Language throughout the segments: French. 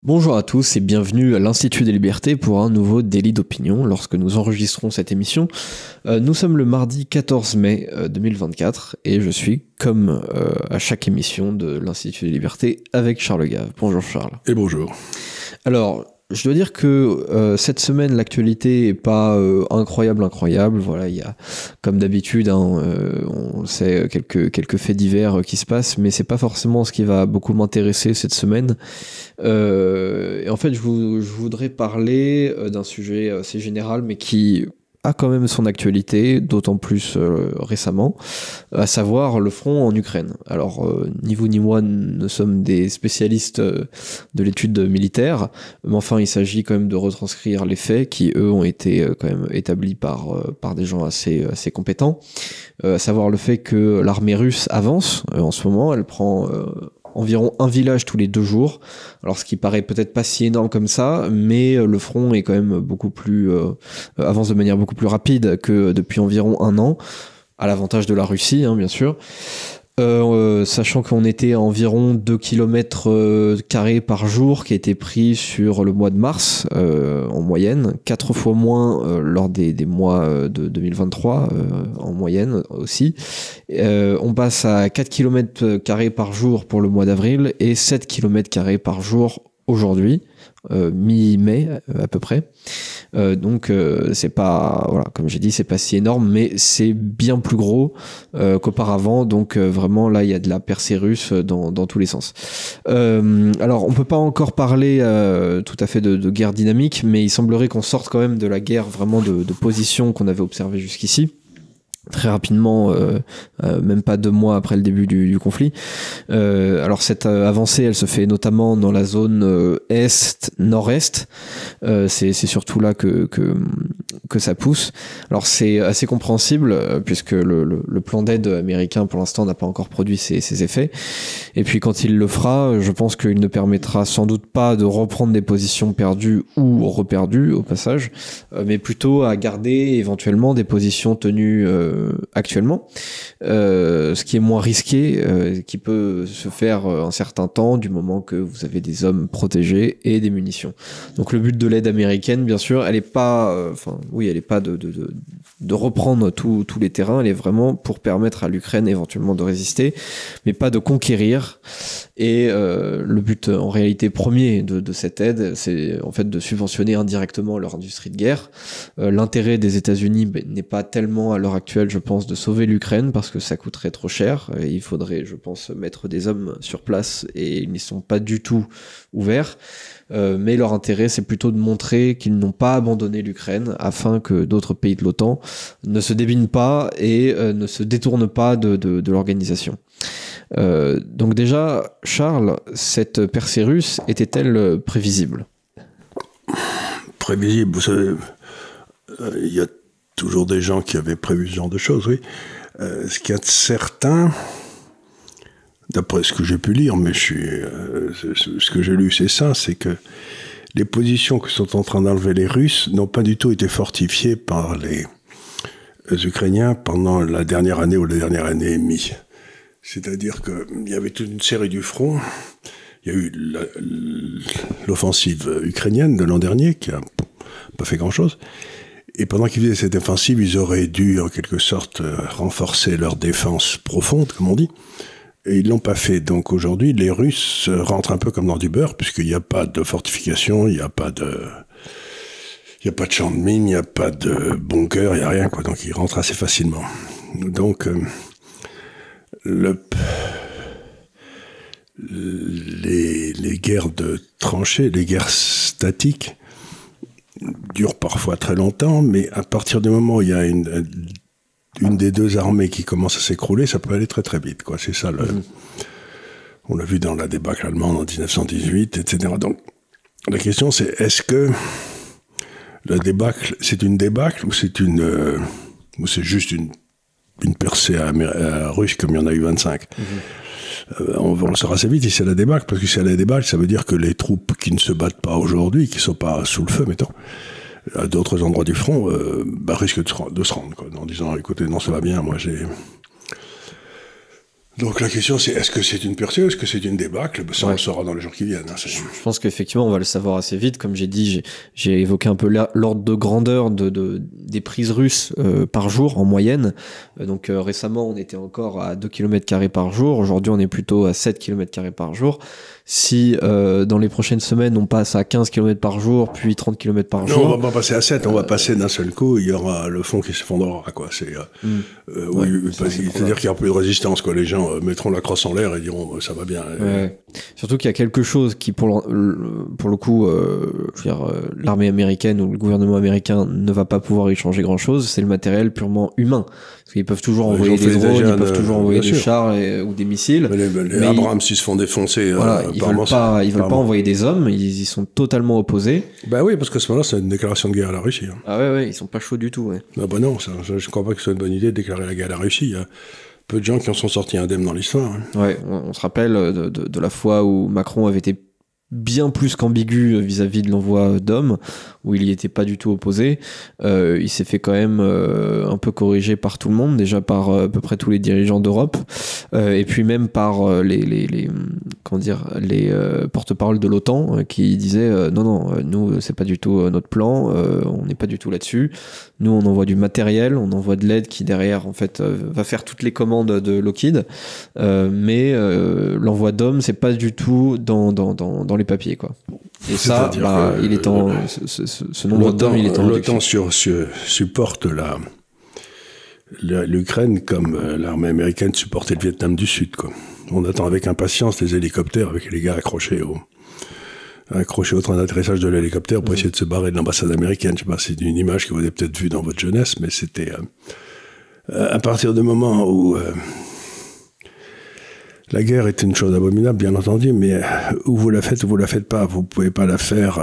Bonjour à tous et bienvenue à l'Institut des Libertés pour un nouveau délit d'opinion lorsque nous enregistrons cette émission. Nous sommes le mardi 14 mai 2024 et je suis, comme à chaque émission de l'Institut des Libertés, avec Charles Gave. Bonjour Charles. Et bonjour. Alors, je dois dire que cette semaine, l'actualité est pas incroyable. Voilà, il y a, comme d'habitude, on le sait, quelques faits divers qui se passent, mais c'est pas forcément ce qui va beaucoup m'intéresser cette semaine. Et en fait, je voudrais parler d'un sujet assez général, mais qui a quand même son actualité, d'autant plus récemment, à savoir le front en Ukraine. Alors, ni vous ni moi ne sommes des spécialistes de l'étude militaire, mais enfin, il s'agit quand même de retranscrire les faits qui, eux, ont été quand même établis par des gens assez compétents. À savoir le fait que l'armée russe avance en ce moment, elle prend environ un village tous les 2 jours. Alors, ce qui paraît peut-être pas si énorme comme ça, mais le front est quand même beaucoup plus avance de manière beaucoup plus rapide que depuis environ 1 an, à l'avantage de la Russie, bien sûr. Sachant qu'on était à environ 2 km² par jour qui a été pris sur le mois de mars en moyenne, 4 fois moins lors des mois de 2023 en moyenne aussi. On passe à 4 km² par jour pour le mois d'avril et 7 km² par jour aujourd'hui, mi-mai à peu près. Donc c'est pas, voilà, comme j'ai dit, c'est pas si énorme, mais c'est bien plus gros qu'auparavant. Donc vraiment là, il y a de la percée russe dans tous les sens. Alors on peut pas encore parler tout à fait de guerre dynamique, mais il semblerait qu'on sorte quand même de la guerre vraiment de position qu'on avait observée jusqu'ici. Très rapidement, même pas 2 mois après le début du conflit. Alors cette avancée, elle se fait notamment dans la zone est-nord-est. C'est surtout là que ça pousse. Alors c'est assez compréhensible puisque le plan d'aide américain pour l'instant n'a pas encore produit ses effets. Et puis quand il le fera, je pense qu'il ne permettra sans doute pas de reprendre des positions perdues ou reperdues au passage, mais plutôt à garder éventuellement des positions tenues actuellement, ce qui est moins risqué, qui peut se faire un certain temps du moment que vous avez des hommes protégés et des munitions. Donc le but de l'aide américaine, bien sûr, elle est pas, elle est pas de reprendre tous les terrains, elle est vraiment pour permettre à l'Ukraine éventuellement de résister, mais pas de conquérir. Et le but en réalité premier de cette aide, c'est en fait de subventionner indirectement leur industrie de guerre. L'intérêt des États-Unis n'est pas tellement à l'heure actuelle, je pense, de sauver l'Ukraine parce que ça coûterait trop cher. Et il faudrait, je pense, mettre des hommes sur place et ils n'y sont pas du tout ouverts. Mais leur intérêt, c'est plutôt de montrer qu'ils n'ont pas abandonné l'Ukraine afin que d'autres pays de l'OTAN ne se débinent pas et ne se détournent pas de l'organisation. Donc déjà, Charles, cette percée russe était-elle prévisible ? Prévisible, vous savez, il y a toujours des gens qui avaient prévu ce genre de choses, oui. Ce qu'il y a de certain, d'après ce que j'ai pu lire, mais ce que j'ai lu, c'est ça, c'est que les positions que sont en train d'enlever les Russes n'ont pas du tout été fortifiées par les Ukrainiens pendant la dernière année ou la dernière année et demie. C'est-à-dire qu'il y avait toute une série du front. Il y a eu l'offensive ukrainienne de l'an dernier, qui a pas fait grand-chose. Et pendant qu'ils faisaient cette offensive, ils auraient dû, en quelque sorte, renforcer leur défense profonde, comme on dit. Et ils l'ont pas fait. Donc aujourd'hui, les Russes rentrent un peu comme dans du beurre, puisqu'il n'y a pas de fortification, il n'y a pas de champ de mine, il n'y a pas de bunker, il n'y a rien, quoi. Donc ils rentrent assez facilement. Donc, les guerres de tranchées, les guerres statiques, durent parfois très longtemps, mais à partir du moment où il y a une des deux armées qui commence à s'écrouler, ça peut aller très très vite, quoi. C'est ça on l'a vu dans la débâcle allemande en 1918, etc. Donc, la question c'est, est-ce que la débâcle, c'est une débâcle ou ou c'est juste une percée russe comme il y en a eu 25. On le saura assez vite si c'est la débâcle, parce que si c'est la débâcle, ça veut dire que les troupes qui ne se battent pas aujourd'hui, qui ne sont pas sous le feu, mettons, à d'autres endroits du front, risquent de se rendre, quoi, en disant, écoutez, non, ça va bien, moi Donc la question c'est, est-ce que c'est une percée ou est-ce que c'est une débâcle? Ça on le saura dans les jours qui viennent. Hein, je pense qu'effectivement on va le savoir assez vite. Comme j'ai dit, j'ai évoqué un peu l'ordre de grandeur des prises russes par jour en moyenne. Donc récemment on était encore à 2 km² par jour. Aujourd'hui on est plutôt à 7 km² par jour. Si dans les prochaines semaines on passe à 15 km par jour, puis 30 km par jour... Non, on va pas passer à 7, on va passer d'un seul coup, il y aura le fond qui s'effondrera, quoi. Oui, c'est-à-dire qu'il n'y aura plus de résistance, quoi. Les gens mettront la crosse en l'air et diront ça va bien. Ouais. Surtout qu'il y a quelque chose qui, pour le coup, je veux dire, l'armée américaine ou le gouvernement américain ne va pas pouvoir y changer grand-chose, c'est le matériel purement humain. Parce qu'ils peuvent toujours envoyer des drones, ils peuvent toujours envoyer des chars ou des missiles. Mais Abrams, s'ils se font défoncer... Voilà, ils veulent pas envoyer des hommes, ils y sont totalement opposés. Bah oui, parce qu'à ce moment-là, c'est une déclaration de guerre à la Russie. Hein. Ah ouais, ils sont pas chauds du tout, ouais. Ah bah non, je crois pas que ce soit une bonne idée de déclarer la guerre à la Russie. Il y a peu de gens qui en sont sortis indemnes dans l'histoire. Hein. Ouais, on se rappelle de la fois où Macron avait été bien plus qu'ambigu vis-à-vis de l'envoi d'hommes, où il y était pas du tout opposé. Il s'est fait quand même un peu corriger par tout le monde, déjà par à peu près tous les dirigeants d'Europe, et puis même par les porte-parole de l'OTAN qui disaient non, nous c'est pas du tout notre plan, on n'est pas du tout là-dessus. Nous on envoie du matériel, on envoie de l'aide qui derrière en fait va faire toutes les commandes de Lockheed, mais l'envoi d'hommes c'est pas du tout dans les papiers, quoi. Et ça, il est en ce nombre d'hommes, il est en l'OTAN supporte l'Ukraine comme l'armée américaine supportait le Vietnam du Sud, quoi. On attend avec impatience les hélicoptères avec les gars accrochés au train d'atterrissage de l'hélicoptère pour essayer de se barrer de l'ambassade américaine. Je sais pas, c'est une image que vous avez peut-être vue dans votre jeunesse, mais c'était à partir du moment où la guerre est une chose abominable, bien entendu, mais où vous la faites ou vous la faites pas, vous pouvez pas la faire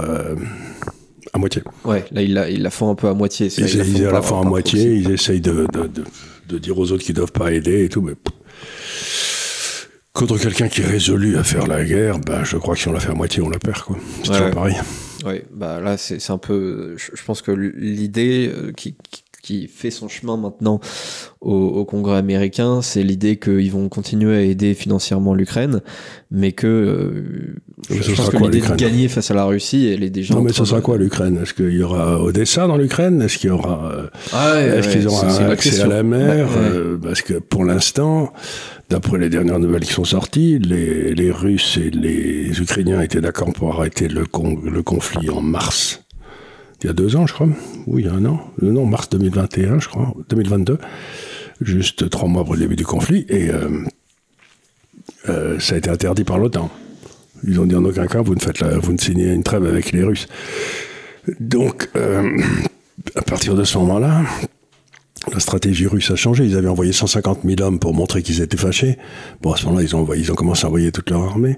à moitié. Ouais, là ils la font un peu à moitié. Ils la font à moitié, ils essayent de dire aux autres qu'ils doivent pas aider et tout, mais contre quelqu'un qui est résolu à faire la guerre, je crois que si on la fait à moitié, on la perd, quoi. C'est toujours pareil. Ouais, là c'est un peu, je pense que l'idée qui fait son chemin maintenant au Congrès américain, c'est l'idée qu'ils vont continuer à aider financièrement l'Ukraine, mais que je pense que l'idée de gagner face à la Russie, elle est déjà... Non, mais ce sera quoi l'Ukraine? Est-ce qu'il y aura Odessa dans l'Ukraine? Est-ce qu'il y aura... est-ce qu'ils auront accès à la mer? Parce que pour l'instant, d'après les dernières nouvelles qui sont sorties, les Russes et les Ukrainiens étaient d'accord pour arrêter le conflit en mars. Il y a 2 ans, je crois. Oui, il y a 1 an. Non, mars 2021, je crois. 2022. Juste 3 mois après le début du conflit. Et ça a été interdit par l'OTAN. Ils ont dit en aucun cas, vous ne signez une trêve avec les Russes. Donc, à partir de ce moment-là, la stratégie russe a changé. Ils avaient envoyé 150 000 hommes pour montrer qu'ils étaient fâchés. Bon, à ce moment-là, ils ont commencé à envoyer toute leur armée.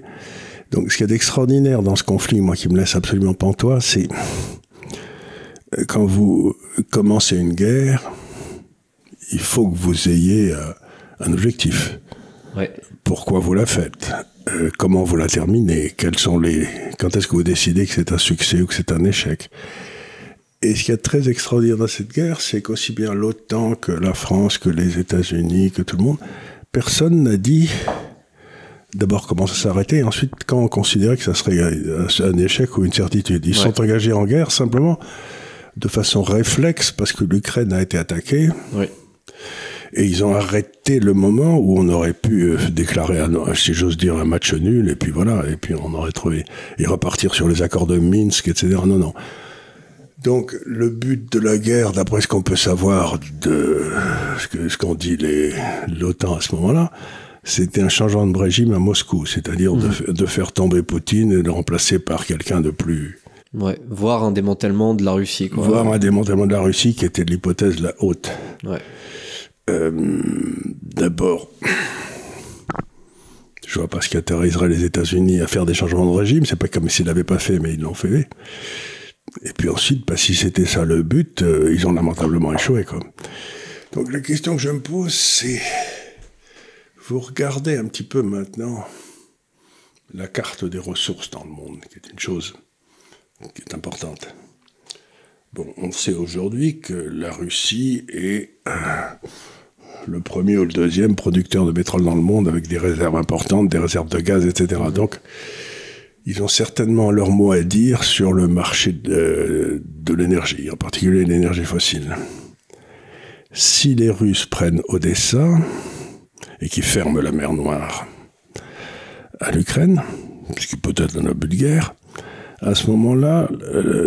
Donc, ce qu'il y a d'extraordinaire dans ce conflit, moi, qui me laisse absolument pantois, c'est... Quand vous commencez une guerre, il faut que vous ayez un objectif. Ouais. Pourquoi vous la faites? Comment vous la terminez? Quand est-ce que vous décidez que c'est un succès ou que c'est un échec? Et ce qui est très extraordinaire dans cette guerre, c'est qu'aussi bien l'OTAN que la France, que les États-Unis, que tout le monde, personne n'a dit d'abord comment ça s'arrêtait, et ensuite quand on considérait que ça serait un échec ou une certitude. Ils sont engagés en guerre simplement de façon réflexe, parce que l'Ukraine a été attaquée, et ils ont arrêté le moment où on aurait pu déclarer, si j'ose dire, un match nul, et puis voilà, et puis on aurait trouvé, et repartir sur les accords de Minsk, etc. Non. Donc, le but de la guerre, d'après ce qu'on peut savoir de ce qu'ont dit l'OTAN à ce moment-là, c'était un changement de régime à Moscou, c'est-à-dire de faire tomber Poutine et de le remplacer par quelqu'un de plus... Ouais, voire un démantèlement de la Russie, quoi. Voire un démantèlement de la Russie, qui était l'hypothèse la haute. Ouais. D'abord, je vois pas ce qui autoriserait les États-Unis à faire des changements de régime. C'est pas comme s'ils l'avaient pas fait, mais ils l'ont fait. Et puis ensuite, si c'était ça le but, ils ont lamentablement échoué, quoi. Donc la question que je me pose, c'est... Vous regardez un petit peu maintenant la carte des ressources dans le monde, qui est une chose qui est importante. Bon, on sait aujourd'hui que la Russie est le premier ou le deuxième producteur de pétrole dans le monde avec des réserves importantes, des réserves de gaz, etc. Donc, ils ont certainement leur mot à dire sur le marché de l'énergie, en particulier l'énergie fossile. Si les Russes prennent Odessa et qu'ils ferment la mer Noire à l'Ukraine, ce qui peut être un abus de guerre, à ce moment-là,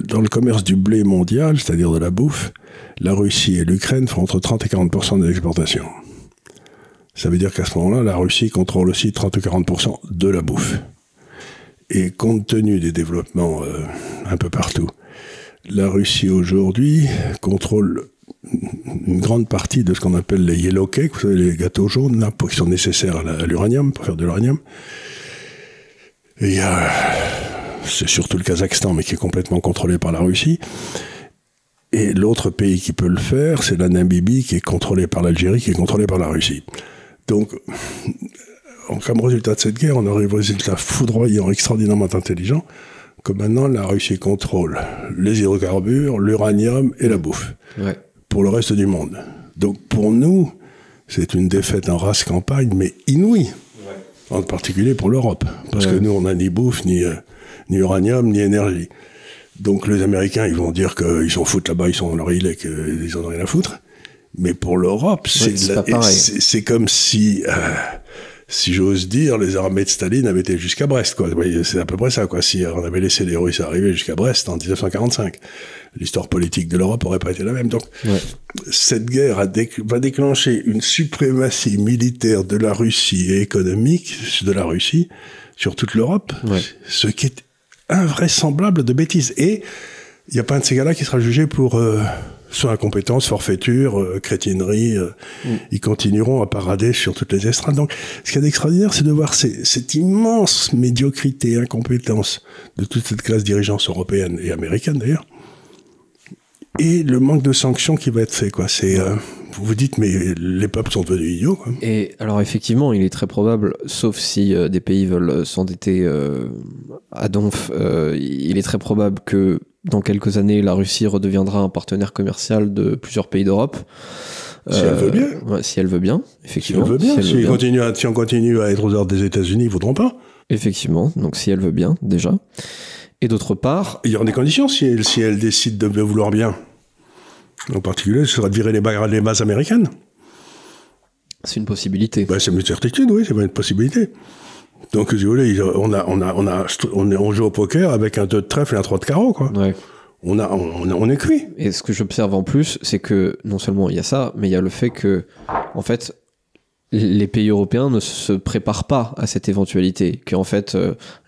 dans le commerce du blé mondial, c'est-à-dire de la bouffe, la Russie et l'Ukraine font entre 30 et 40% des exportations. Ça veut dire qu'à ce moment-là, la Russie contrôle aussi 30 ou 40% de la bouffe. Et compte tenu des développements un peu partout, la Russie aujourd'hui contrôle une grande partie de ce qu'on appelle les yellow cakes, vous savez, les gâteaux jaunes, là, qui sont nécessaires à l'uranium, pour faire de l'uranium. Et c'est surtout le Kazakhstan, mais qui est complètement contrôlé par la Russie. Et l'autre pays qui peut le faire, c'est la Namibie, qui est contrôlée par l'Algérie, qui est contrôlée par la Russie. Donc, comme résultat de cette guerre, on arrive au résultat foudroyant, extraordinairement intelligent, que maintenant la Russie contrôle les hydrocarbures, l'uranium et la bouffe. Ouais. Pour le reste du monde. Donc pour nous, c'est une défaite en race campagne, mais inouïe. Ouais. En particulier pour l'Europe. Parce que nous, on n'a ni bouffe, ni uranium, ni énergie. Donc les Américains, ils vont dire qu'ils s'en foutent là-bas, ils sont dans leur île et qu'ils en ont rien à foutre. Mais pour l'Europe, c'est comme si j'ose dire, les armées de Staline avaient été jusqu'à Brest, quoi. Vous voyez, c'est à peu près ça, quoi. Si on avait laissé les Russes arriver jusqu'à Brest en 1945, l'histoire politique de l'Europe aurait pas été la même. Donc, cette guerre va déclencher une suprématie militaire de la Russie et économique de la Russie sur toute l'Europe, ce qui est invraisemblable de bêtises. Et il n'y a pas un de ces gars-là qui sera jugé pour soit incompétence, forfaiture, crétinerie. Ils continueront à parader sur toutes les estrades. Donc, ce qu'il y a d'extraordinaire, c'est de voir cette immense médiocrité, incompétence de toute cette classe dirigeante européenne et américaine, d'ailleurs, et le manque de sanctions qui va être fait, quoi. C'est, vous vous dites, mais les peuples sont devenus idiots, quoi. Et alors, effectivement, il est très probable, sauf si des pays veulent s'endetter à donf, il est très probable que dans quelques années, la Russie redeviendra un partenaire commercial de plusieurs pays d'Europe. Si elle veut bien. Ouais, si elle veut bien, effectivement. Si elle veut bien. Si on continue à être aux ordres des États-Unis, ils ne voudront pas. Effectivement. Donc, si elle veut bien, déjà. Et d'autre part... Il y aura des conditions si elle décide de vouloir bien. En particulier, ce sera de virer les bases américaines. C'est une possibilité. Ben, c'est une certitude, oui, c'est une possibilité. Donc, si vous voulez, on joue au poker avec un 2 de trèfle et un 3 de carreau, quoi. Ouais. On est cuit. Et ce que j'observe en plus, c'est que non seulement il y a ça, mais il y a le fait que, en fait, les pays européens ne se préparent pas à cette éventualité, qu'en fait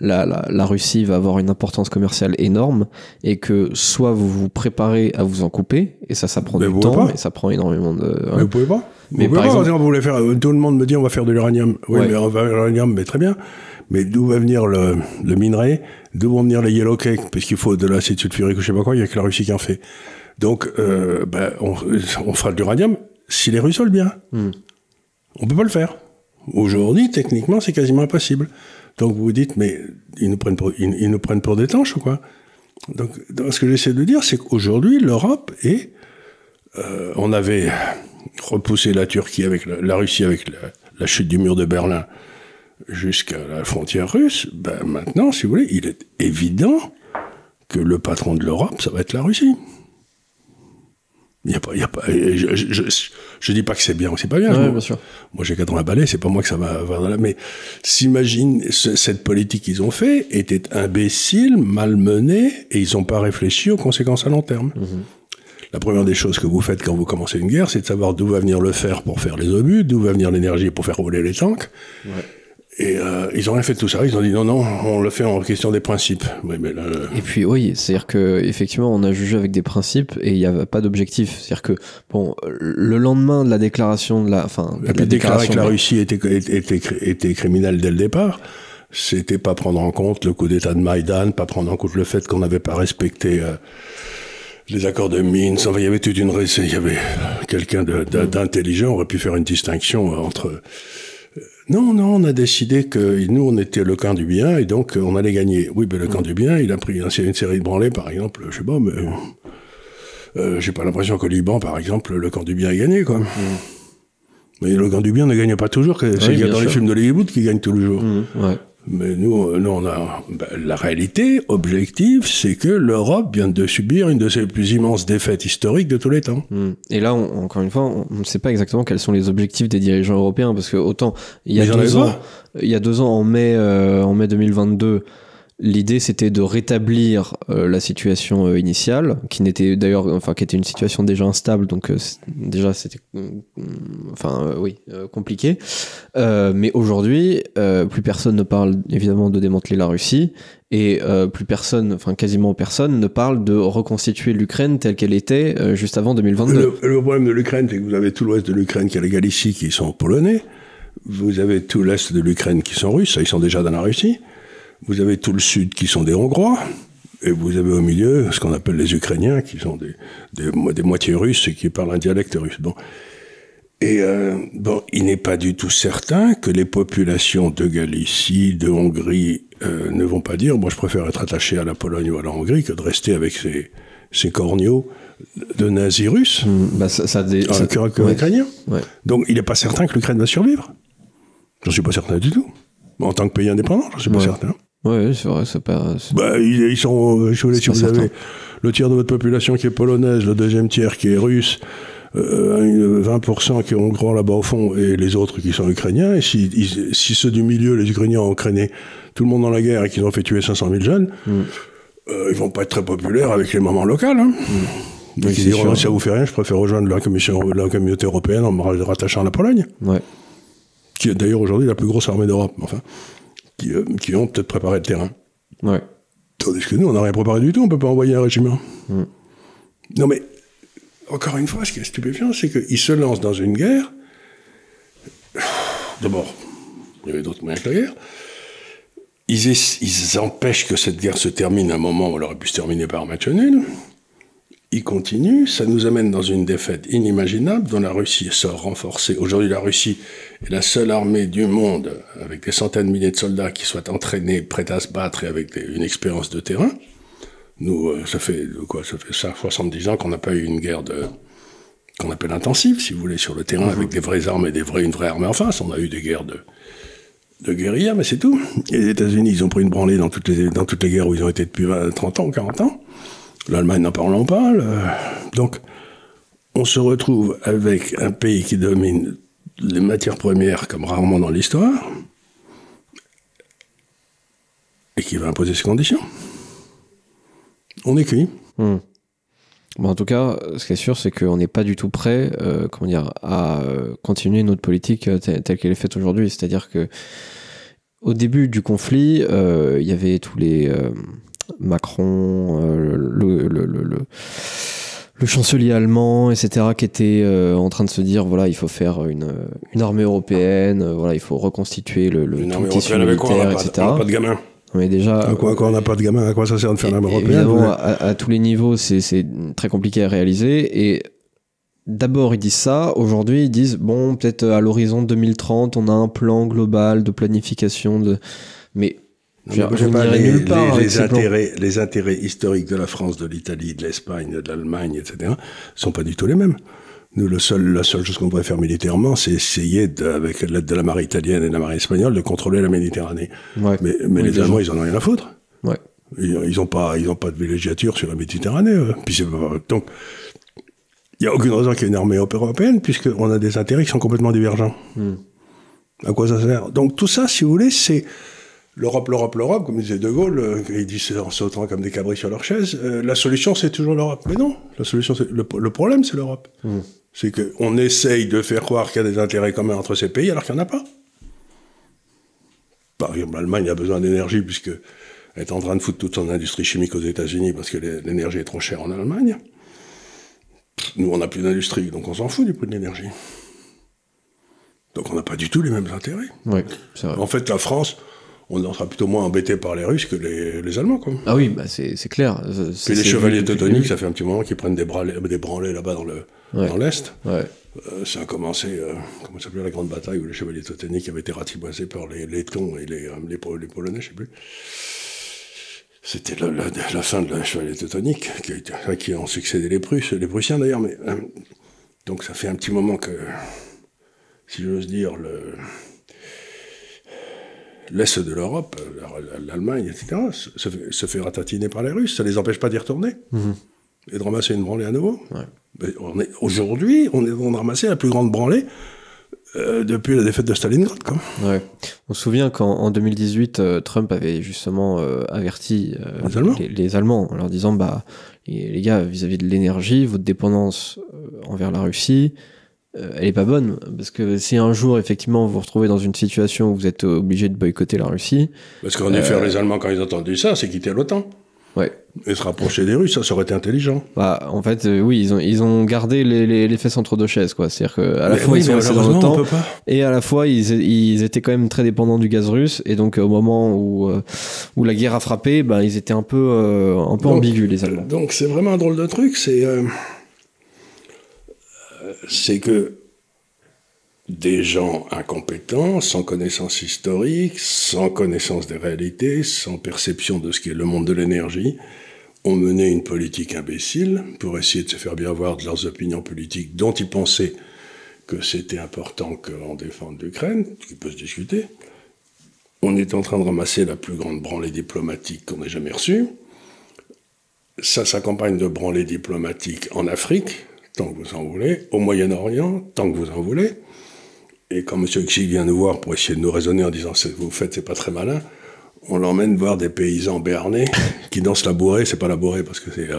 la Russie va avoir une importance commerciale énorme et que soit vous vous préparez à vous en couper, et ça prend du temps et ça prend énormément de... Mais vous pouvez pas. Mais par exemple, vous voulez faire, tout le monde me dit on va faire de l'uranium. Oui, mais on va faire de l'uranium, mais très bien. Mais d'où va venir le minerai? D'où vont venir les yellow cakes? Puisqu'il faut de l'acide sulfurique ou je sais pas quoi, il y a que la Russie qui en fait. Donc, on fera de l'uranium si les Russes veulent bien. On peut pas le faire. Aujourd'hui, techniquement, c'est quasiment impossible. Donc vous vous dites, mais ils nous prennent pour des tanches ou quoi? Donc, ce que j'essaie de dire, c'est qu'aujourd'hui, l'Europe on avait repoussé la Turquie avec la Russie avec la chute du mur de Berlin jusqu'à la frontière russe. Ben maintenant, si vous voulez, il est évident que le patron de l'Europe, ça va être la Russie. Je dis pas que c'est bien ou c'est pas bien. Ouais, bien sûr. Moi, j'ai 80 balais, c'est pas moi que ça va là. Mais s'imagine, cette politique qu'ils ont fait était imbécile, malmenée, et ils n'ont pas réfléchi aux conséquences à long terme. La première des choses que vous faites quand vous commencez une guerre, c'est de savoir d'où va venir le fer pour faire les obus, d'où va venir l'énergie pour faire rouler les tanks. Et ils ont rien fait de tout ça. Ils ont dit non, on le fait en question des principes. Oui, mais là, Et puis oui, c'est-à-dire que effectivement, on a jugé avec des principes et il n'y avait pas d'objectif. C'est-à-dire que bon, le lendemain de la déclaration déclarer que la Russie était criminelle dès le départ, c'était pas prendre en compte le coup d'État de Maïdan, pas prendre en compte le fait qu'on n'avait pas respecté les accords de Minsk. Enfin, il y avait toute il y avait quelqu'un d'intelligent aurait pu faire une distinction entre. Non, on a décidé que nous, on était le camp du bien et donc on allait gagner. Oui, mais le camp du bien, il a pris une série de branlées, par exemple, je sais pas, mais j'ai pas l'impression qu'au Liban, par exemple, le camp du bien a gagné, quoi. Mais le grand du bien ne gagne pas toujours, c'est il y a dans les films de Hollywood qui gagnent tous les jours. Ouais. Mais nous on a... la réalité objective, c'est que l'Europe vient de subir une de ses plus immenses défaites historiques de tous les temps. Et là, encore une fois, on ne sait pas exactement quels sont les objectifs des dirigeants européens, parce que autant, il y a 2 ans, en mai 2022, l'idée c'était de rétablir la situation initiale, qui n'était d'ailleurs, qui était une situation déjà instable, donc déjà c'était, compliqué. Mais aujourd'hui, plus personne ne parle évidemment de démanteler la Russie, et plus personne, quasiment personne, ne parle de reconstituer l'Ukraine telle qu'elle était juste avant 2022. Le problème de l'Ukraine, c'est que vous avez tout l'ouest de l'Ukraine qui est la Galicie, qui sont polonais. Vous avez tout l'est de l'Ukraine qui sont russes, ils sont déjà dans la Russie. Vous avez tout le sud qui sont des Hongrois, et vous avez au milieu ce qu'on appelle les Ukrainiens, qui sont des moitiés russes et qui parlent un dialecte russe. Bon. Et il n'est pas du tout certain que les populations de Galicie, de Hongrie, ne vont pas dire « moi je préfère être attaché à la Pologne ou à la Hongrie que de rester avec ces corneaux de nazis russes ». Le cœur ukrainien. Ouais. Donc il n'est pas certain que l'Ukraine va survivre. J'en suis pas certain du tout. En tant que pays indépendant, j'en suis pas certain. Oui, c'est vrai, c'est pas... ils sont... si vous avez le tiers de votre population qui est polonaise, le deuxième tiers qui est russe, 20% qui est hongrois là-bas au fond, et les autres qui sont ukrainiens, et si ceux du milieu, les Ukrainiens, ont entraîné tout le monde dans la guerre et qu'ils ont fait tuer 500 000 jeunes, ils vont pas être très populaires avec les mamans locales. Hein. Donc ils diront, si ça vous fait rien, je préfère rejoindre la communauté européenne en me rattachant à la Pologne. Ouais. Qui est d'ailleurs aujourd'hui la plus grosse armée d'Europe, qui ont peut-être préparé le terrain. Ouais. Tandis que nous, on n'a rien préparé du tout, on peut pas envoyer un régiment. Non mais, encore une fois, ce qui est stupéfiant, c'est qu'ils se lancent dans une guerre. D'abord, il y avait d'autres moyens que la guerre. Ils empêchent que cette guerre se termine à un moment où elle aurait pu se terminer par un match nul. Ils continuent, ça nous amène dans une défaite inimaginable dont la Russie sort renforcée. Aujourd'hui, la Russie est la seule armée du monde avec des centaines de milliers de soldats qui soient entraînés, prêts à se battre et avec une expérience de terrain. Nous, ça fait 70 ans qu'on n'a pas eu une guerre qu'on appelle intensive, si vous voulez, sur le terrain, avec des vraies armes et une vraie armée en face. On a eu des guerres de guérilla, mais c'est tout. Et les États-Unis, ils ont pris une branlée dans toutes les guerres où ils ont été depuis 30 ans, 40 ans. L'Allemagne n'en parlons pas. Donc, on se retrouve avec un pays qui domine les matières premières comme rarement dans l'histoire et qui va imposer ses conditions. On est cuit. Bon, en tout cas, ce qui est sûr, c'est qu'on n'est pas du tout prêt à continuer notre politique telle qu'elle est faite aujourd'hui. C'est-à-dire que au début du conflit, il y avait tous les... Macron, le chancelier allemand, etc., qui était en train de se dire voilà, il faut faire une armée européenne, voilà, il faut reconstituer le tissu militaire, etc. On n'a pas de gamins. Mais déjà, on n'a pas de gamins, à quoi ça sert de faire l'armée européenne? Évidemment, à tous les niveaux, c'est très compliqué à réaliser. Et d'abord, ils disent ça. Aujourd'hui, ils disent bon, peut-être à l'horizon 2030, on a un plan global de planification mais les intérêts historiques de la France, de l'Italie, de l'Espagne, de l'Allemagne, etc., sont pas du tout les mêmes. Nous, la seule chose qu'on pourrait faire militairement, c'est essayer, avec l'aide de la marine italienne et de la marine espagnole, de contrôler la Méditerranée. Ouais. Mais les Allemands, ils en ont rien à foutre. Ouais. Ils ont pas de villégiature sur la Méditerranée. Donc, il y a aucune raison qu'il y ait une armée européenne, puisqu'on a des intérêts qui sont complètement divergents. À quoi ça sert? Donc, tout ça, si vous voulez, c'est l'Europe, comme disait De Gaulle, il dit en sautant comme des cabris sur leur chaise, la solution c'est toujours l'Europe. Mais non, la solution le problème c'est l'Europe. C'est qu'on essaye de faire croire qu'il y a des intérêts communs entre ces pays alors qu'il n'y en a pas. Par exemple, l'Allemagne a besoin d'énergie puisqu'elle est en train de foutre toute son industrie chimique aux États-Unis parce que l'énergie est trop chère en Allemagne. Nous on n'a plus d'industrie, donc on s'en fout du prix de l'énergie. Donc on n'a pas du tout les mêmes intérêts. Oui, c'est vrai. En fait, la France... on en sera plutôt moins embêté par les Russes que les Allemands, quoi. Ah oui, bah c'est clair. Puis les chevaliers teutoniques, ça fait un petit moment qu'ils prennent des branlées là-bas dans l'Est. Ouais. Ça a commencé, comment ça s'appelait la grande bataille où les chevaliers teutoniques avaient été ratiboisés par les Lettons et les Polonais, je sais plus. C'était la fin de la chevalier teutonique, qui ont succédé les Prussiens d'ailleurs, mais donc ça fait un petit moment que si j'ose dire, l'Est de l'Europe, l'Allemagne, etc., se fait ratatiner par les Russes. Ça ne les empêche pas d'y retourner et de ramasser une branlée à nouveau. Ouais. Aujourd'hui, on est en train de ramasser la plus grande branlée depuis la défaite de Stalingrad. Quoi. Ouais. On se souvient qu'en 2018, Trump avait justement averti les Allemands en leur disant les gars, vis-à-vis de l'énergie, votre dépendance envers la Russie, elle est pas bonne. Parce que si un jour, effectivement, vous vous retrouvez dans une situation où vous êtes obligé de boycotter la Russie... Parce qu'en effet, les Allemands, quand ils ont entendu ça, c'est quitter l'OTAN. Ouais. Et se rapprocher des Russes, ça aurait été intelligent. En fait, oui, ils ont gardé les fesses entre deux chaises, quoi. C'est-à-dire qu'à la fois, ils sont restés dans l'OTAN, et à la fois, ils étaient quand même très dépendants du gaz russe, et donc au moment où la guerre a frappé, ils étaient un peu ambigus, les Allemands. Donc c'est vraiment un drôle de truc, c'est que des gens incompétents, sans connaissance historique, sans connaissance des réalités, sans perception de ce qu'est le monde de l'énergie, ont mené une politique imbécile pour essayer de se faire bien voir de leurs opinions politiques dont ils pensaient que c'était important qu'on défende l'Ukraine, qui peut se discuter. On est en train de ramasser la plus grande branlée diplomatique qu'on ait jamais reçue. Ça s'accompagne de branlées diplomatiques en Afrique, tant que vous en voulez, au Moyen-Orient, tant que vous en voulez. Et quand M. Xi vient nous voir pour essayer de nous raisonner en disant ce que vous faites, c'est pas très malin, on l'emmène voir des paysans béarnais qui dansent la bourrée, c'est pas la bourrée parce que c'est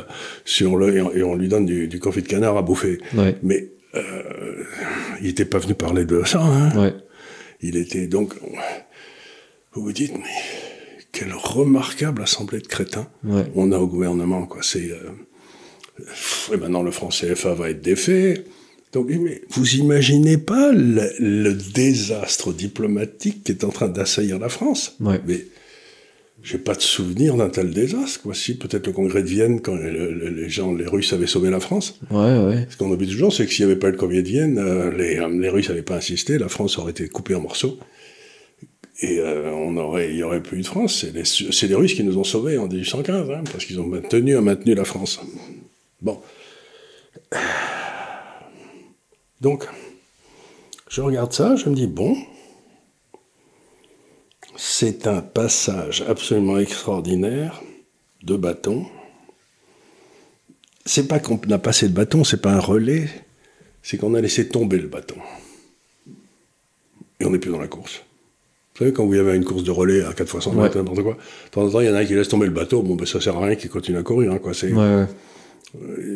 sur le et on lui donne du confit de canard à bouffer. Ouais. Mais il était pas venu parler de ça. Hein. Ouais. Il était donc. Vous vous dites mais quelle remarquable assemblée de crétins on a au gouvernement quoi. C'est et maintenant le franc CFA va être défait. Donc, vous imaginez pas le désastre diplomatique qui est en train d'assaillir la France. Ouais. Mais j'ai pas de souvenir d'un tel désastre. Quoi. Si, peut-être le congrès de Vienne, quand les Russes avaient sauvé la France. Ouais. Ce qu'on oublie toujours, c'est que s'il n'y avait pas eu le congrès de Vienne, les Russes n'avaient pas insisté, la France aurait été coupée en morceaux. Et il y aurait plus eu de France. C'est les Russes qui nous ont sauvés en 1815, hein, parce qu'ils ont maintenu la France. Bon. Donc, je regarde ça, je me dis, bon, c'est un passage absolument extraordinaire de bâton. C'est pas qu'on a passé le bâton, c'est pas un relais, c'est qu'on a laissé tomber le bâton. Et on n'est plus dans la course. Vous savez, quand vous avez une course de relais à 4 fois 100 mètres, n'importe quoi, de temps en temps, il y en a un qui laisse tomber le bateau, ça sert à rien qu'il continue à courir, hein, quoi. C'est... Ouais.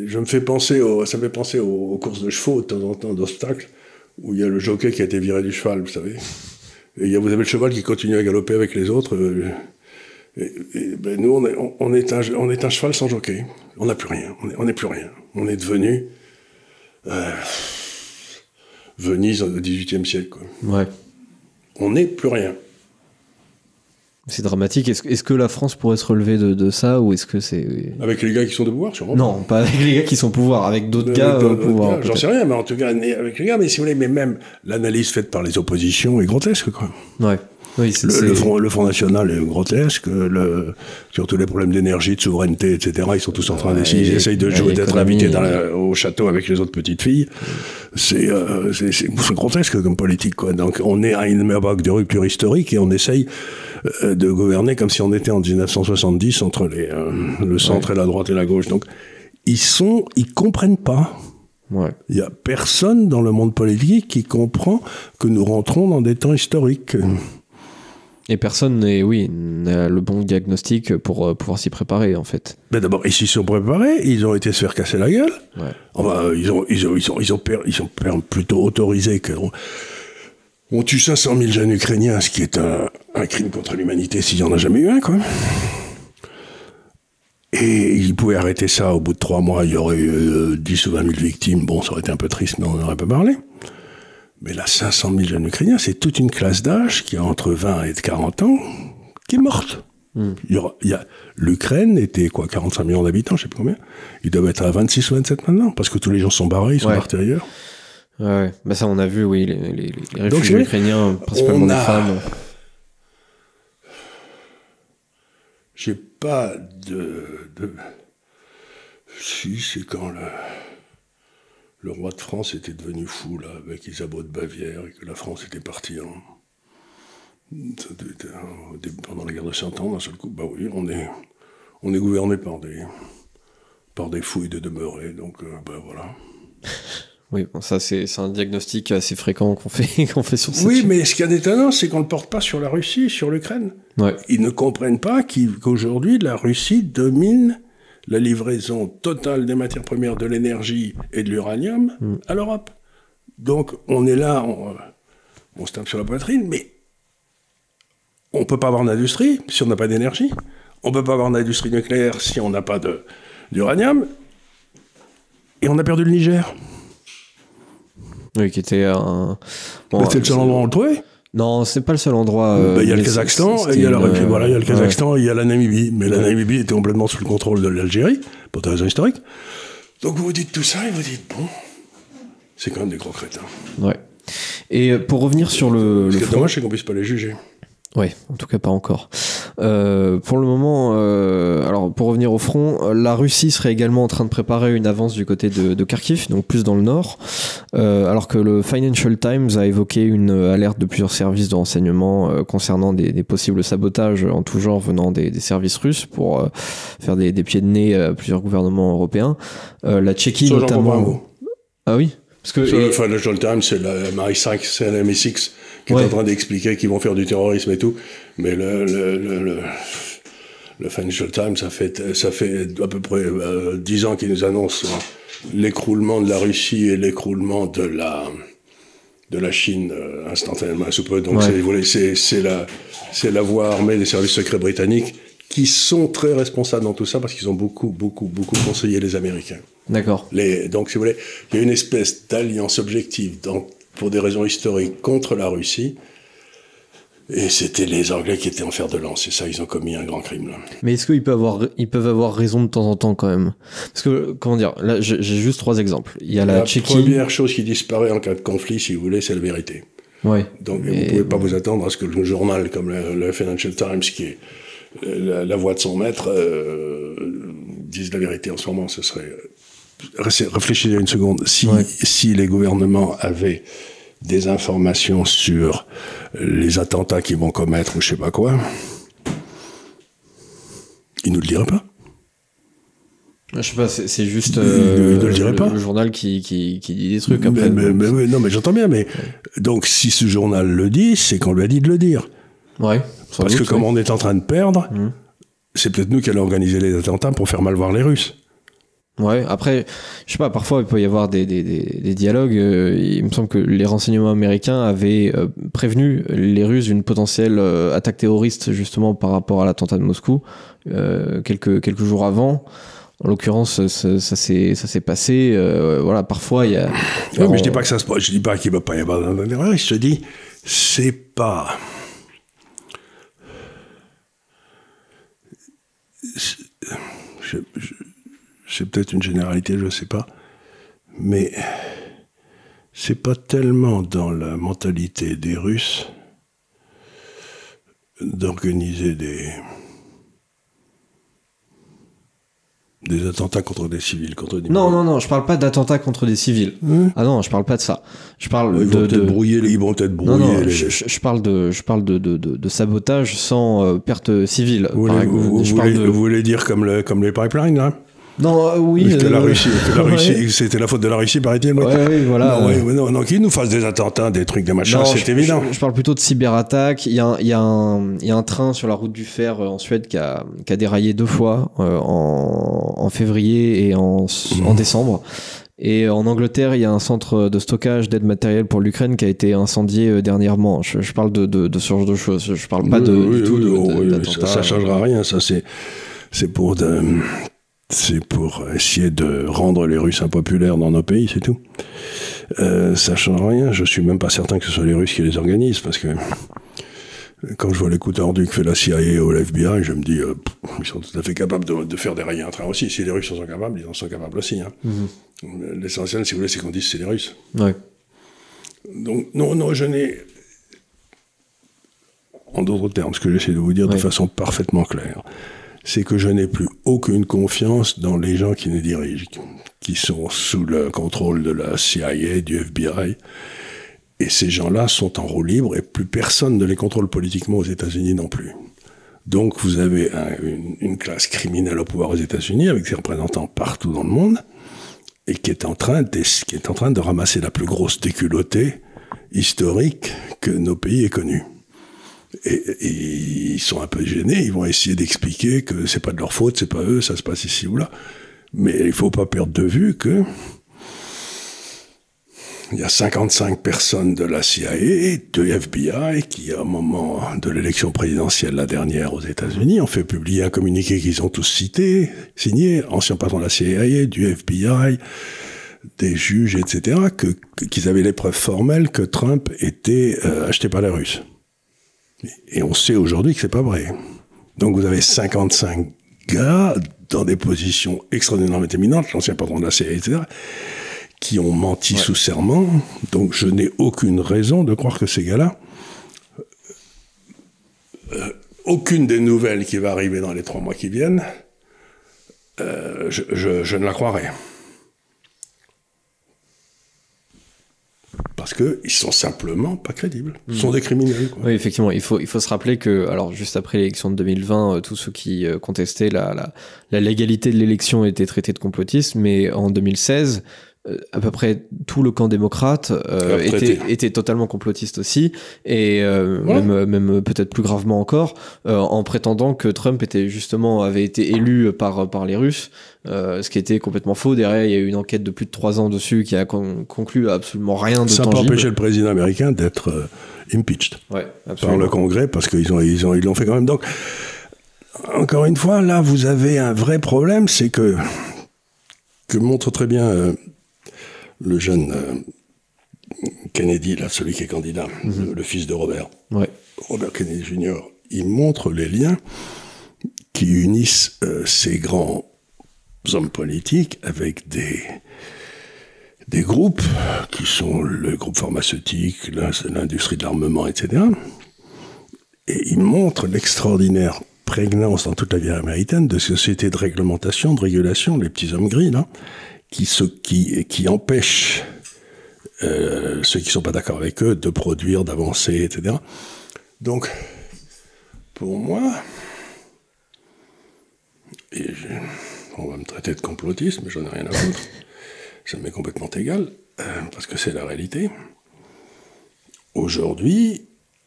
Ça me fait penser aux courses de chevaux, de temps en temps, d'obstacles, où il y a le jockey qui a été viré du cheval, vous savez. Et vous avez le cheval qui continue à galoper avec les autres. Nous, on est un cheval sans jockey. On n'a plus rien. On n'est plus rien. On est devenu Venise au XVIIIe siècle. Quoi. Ouais. On n'est plus rien. C'est dramatique. Est-ce que la France pourrait se relever de ça ou est-ce que c'est... Avec les gars qui sont de pouvoir, sûrement. Non, pas avec les gars qui sont au pouvoir, avec d'autres gars au pouvoir. J'en sais rien, mais en tout cas, avec les gars, mais si vous voulez, mais même l'analyse faite par les oppositions est grotesque, quoi. Ouais. Oui, le Front National est grotesque, surtout les problèmes d'énergie, de souveraineté, etc. Ils sont tous en train d'essayer, ils essayent de jouer, d'être invités au château avec les autres petites filles. C'est grotesque comme politique, quoi. Donc on est à une époque de rupture historique et on essaye de gouverner comme si on était en 1970 entre le centre et la droite et la gauche. Donc ils comprennent pas. Ouais. Il y a personne dans le monde politique qui comprend que nous rentrons dans des temps historiques. Et personne n'a le bon diagnostic pour pouvoir s'y préparer, en fait. Ben d'abord, ils s'y sont préparés, ils ont été se faire casser la gueule. Ouais. Enfin, ils ont plutôt autorisé qu'on tue 500 000 jeunes Ukrainiens, ce qui est un crime contre l'humanité s'il n'y en a jamais eu un, quoi. Et ils pouvaient arrêter ça au bout de 3 mois, il y aurait eu 10 ou 20 000 victimes. Bon, ça aurait été un peu triste, mais on n'aurait pas parlé. Mais là, 500 000 jeunes Ukrainiens, c'est toute une classe d'âge qui a entre 20 et 40 ans, qui est morte. L'Ukraine était, 45 millions d'habitants, je sais pas combien. Ils doivent être à 26 ou 27 maintenant, parce que tous les gens sont barrés, ils sont partis ailleurs. Ouais, bah ça, on a vu, oui, les réfugiés ukrainiens, principalement des femmes. J'ai pas de... Si, c'est quand le roi de France était devenu fou, là, avec Isabeau de Bavière, et que la France était partie pendant la guerre de 100 ans, d'un seul coup. Bah oui, on est gouverné par des fouilles de demeurés, donc voilà. Oui, bon, ça c'est un diagnostic assez fréquent qu'on fait sur ce Oui, mais ce qui est étonnant, c'est qu'on ne le porte pas sur la Russie, sur l'Ukraine. Ouais. Ils ne comprennent pas qu'aujourd'hui, la Russie domine la livraison totale des matières premières, de l'énergie et de l'uranium à l'Europe. Donc, on est là, on se tape sur la poitrine, mais on ne peut pas avoir d'industrie si on n'a pas d'énergie. On ne peut pas avoir d'industrie nucléaire si on n'a pas d'uranium. Et on a perdu le Niger. Oui, qui était un... Bon, c'était le seul endroit où on le trouvait. Non, c'est pas le seul endroit. Il y a le Kazakhstan, il y a le Kazakhstan, et il y a la Namibie. Mais la Namibie était complètement sous le contrôle de l'Algérie, pour des raisons historiques. Donc vous dites tout ça et vous dites, bon, c'est quand même des gros crétins. Ouais. Et pour revenir sur le... Ce qui est dommage, c'est qu'on puisse pas les juger. Ouais, en tout cas pas encore. Pour le moment, alors pour revenir au front, la Russie serait également en train de préparer une avance du côté de Kharkiv, donc plus dans le nord, alors que le Financial Times a évoqué une alerte de plusieurs services de renseignement concernant des possibles sabotages en tout genre venant des services russes pour faire des pieds de nez à plusieurs gouvernements européens. La Tchéquie notamment... Ah oui parce que, le Financial Times, c'est la MI5, c'est la MI6 qui est en train d'expliquer qu'ils vont faire du terrorisme et tout. Mais le Financial Times, ça fait à peu près 10 ans qu'ils nous annoncent l'écroulement de la Russie et l'écroulement de la Chine instantanément sous peu. Donc c'est la voie armée des services secrets britanniques qui sont très responsables dans tout ça parce qu'ils ont beaucoup conseillé les Américains. D'accord. Donc, si vous voulez, il y a une espèce d'alliance objective pour des raisons historiques contre la Russie. Et c'était les Anglais qui étaient en fer de lance. Et ça, ils ont commis un grand crime, là. Mais est-ce qu'ils peuvent avoir raison de temps en temps, quand même? Parce que, comment dire, là, j'ai juste 3 exemples. Il y a la Tchéquie. La première chose qui disparaît en cas de conflit, si vous voulez, c'est la vérité. Ouais. Donc, vous ne pouvez pas vous attendre à ce que le journal comme le Financial Times, qui est la voix de son maître, dise la vérité en ce moment. Ce serait... Réfléchissez une seconde. Si les gouvernements avaient des informations sur les attentats qu'ils vont commettre ou je sais pas quoi, ils nous le diraient pas. Je sais pas, c'est juste ils ne le diraient pas. Le journal qui dit des trucs après. Mais j'entends bien, mais donc si ce journal le dit, c'est qu'on lui a dit de le dire. Ouais. Parce que comme on est en train de perdre, c'est peut-être nous qui allons organiser les attentats pour faire mal voir les Russes. Ouais, après, je sais pas, parfois il peut y avoir des dialogues. Il me semble que les renseignements américains avaient prévenu les Russes d'une potentielle attaque terroriste justement par rapport à l'attentat de Moscou quelques jours avant. En l'occurrence, ça s'est passé. Voilà, parfois il y a. Oui, mais je dis pas que ça se passe. Je dis pas qu'il va pas y avoir d'un terroriste. Je te dis, c'est pas. C'est peut-être une généralité, je ne sais pas, mais c'est pas tellement dans la mentalité des Russes d'organiser des attentats contre des civils, contre des... Non, je parle pas d'attentats contre des civils. Ah non, je parle pas de ça. Je parle ils vont peut-être brouiller je parle de sabotage sans perte civile. Vous voulez dire comme les pipelines, là? Non, oui. La Russie, c'était la faute de la Russie, paraît-il. Oui, voilà. Non, qu'ils nous fassent des attentats, des trucs, des machins, c'est évident. Je parle plutôt de cyberattaques. Il y a un train sur la route du fer en Suède qui a déraillé 2 fois, en février et en décembre. Et en Angleterre, il y a un centre de stockage d'aide matérielle pour l'Ukraine qui a été incendié dernièrement. Je parle de ce genre de choses. Je parle pas du tout d'attentats. Ça changera rien, ça c'est pour essayer de rendre les Russes impopulaires dans nos pays, c'est tout. Ça change rien. Je suis même pas certain que ce soit les Russes qui les organisent, parce que quand je vois les coups tordus que fait la CIA ou l'FBI, je me dis, ils sont tout à fait capables de faire dérailler un train aussi. Si les Russes en sont capables, ils en sont capables aussi. Hein. L'essentiel, si vous voulez, c'est qu'on dise c'est les Russes. Ouais. Donc, non, je n'ai... En d'autres termes, ce que j'essaie de vous dire de façon parfaitement claire, c'est que je n'ai plus aucune confiance dans les gens qui nous dirigent, qui sont sous le contrôle de la CIA, du FBI. Et ces gens-là sont en roue libre et plus personne ne les contrôle politiquement aux États-Unis non plus. Donc vous avez une classe criminelle au pouvoir aux États-Unis avec des représentants partout dans le monde et qui est en train de ramasser la plus grosse déculottée historique que nos pays aient connue. Et ils sont un peu gênés, ils vont essayer d'expliquer que c'est pas de leur faute, c'est pas eux, ça se passe ici ou là. Mais il faut pas perdre de vue que il y a 55 personnes de la CIA et de FBI qui, au moment de l'élection présidentielle, la dernière aux États-Unis, ont fait publier un communiqué qu'ils ont tous signé, anciens patrons de la CIA, du FBI, des juges, etc., qu'ils avaient les preuves formelles que Trump était acheté par les Russes. Et on sait aujourd'hui que c'est pas vrai. Donc vous avez 55 gars dans des positions extraordinairement éminentes, l'ancien patron de la CIA, etc., qui ont menti sous serment. Donc je n'ai aucune raison de croire que ces gars-là, aucune des nouvelles qui va arriver dans les 3 mois qui viennent, je ne la croirai. Parce qu'ils sont simplement pas crédibles. Ce sont des criminels, quoi. Oui, effectivement. Il faut se rappeler que, alors, juste après l'élection de 2020, tous ceux qui contestaient la légalité de l'élection étaient traités de complotistes, mais en 2016, à peu près tout le camp démocrate était totalement complotiste aussi, et même peut-être plus gravement encore, en prétendant que Trump avait été élu par les Russes, ce qui était complètement faux. Derrière, il y a eu une enquête de plus de 3 ans dessus qui a conclu absolument rien de tangible. Ça n'a pas empêché le président américain d'être impeached par le Congrès, parce qu'ils l'ont fait quand même. Donc, encore une fois, là, vous avez un vrai problème, c'est que montre très bien le jeune Kennedy, là, celui qui est candidat, le fils de Robert Kennedy Jr., il montre les liens qui unissent ces grands hommes politiques avec des groupes qui sont le groupe pharmaceutique, l'industrie de l'armement, etc. Et il montre l'extraordinaire prégnance dans toute la vie américaine de sociétés de réglementation, de régulation, les petits hommes gris, là, qui empêchent ceux qui ne sont pas d'accord avec eux de produire, d'avancer, etc. Donc, pour moi, on va me traiter de complotiste, mais j'en ai rien à foutre. Ça m'est complètement égal, parce que c'est la réalité. Aujourd'hui,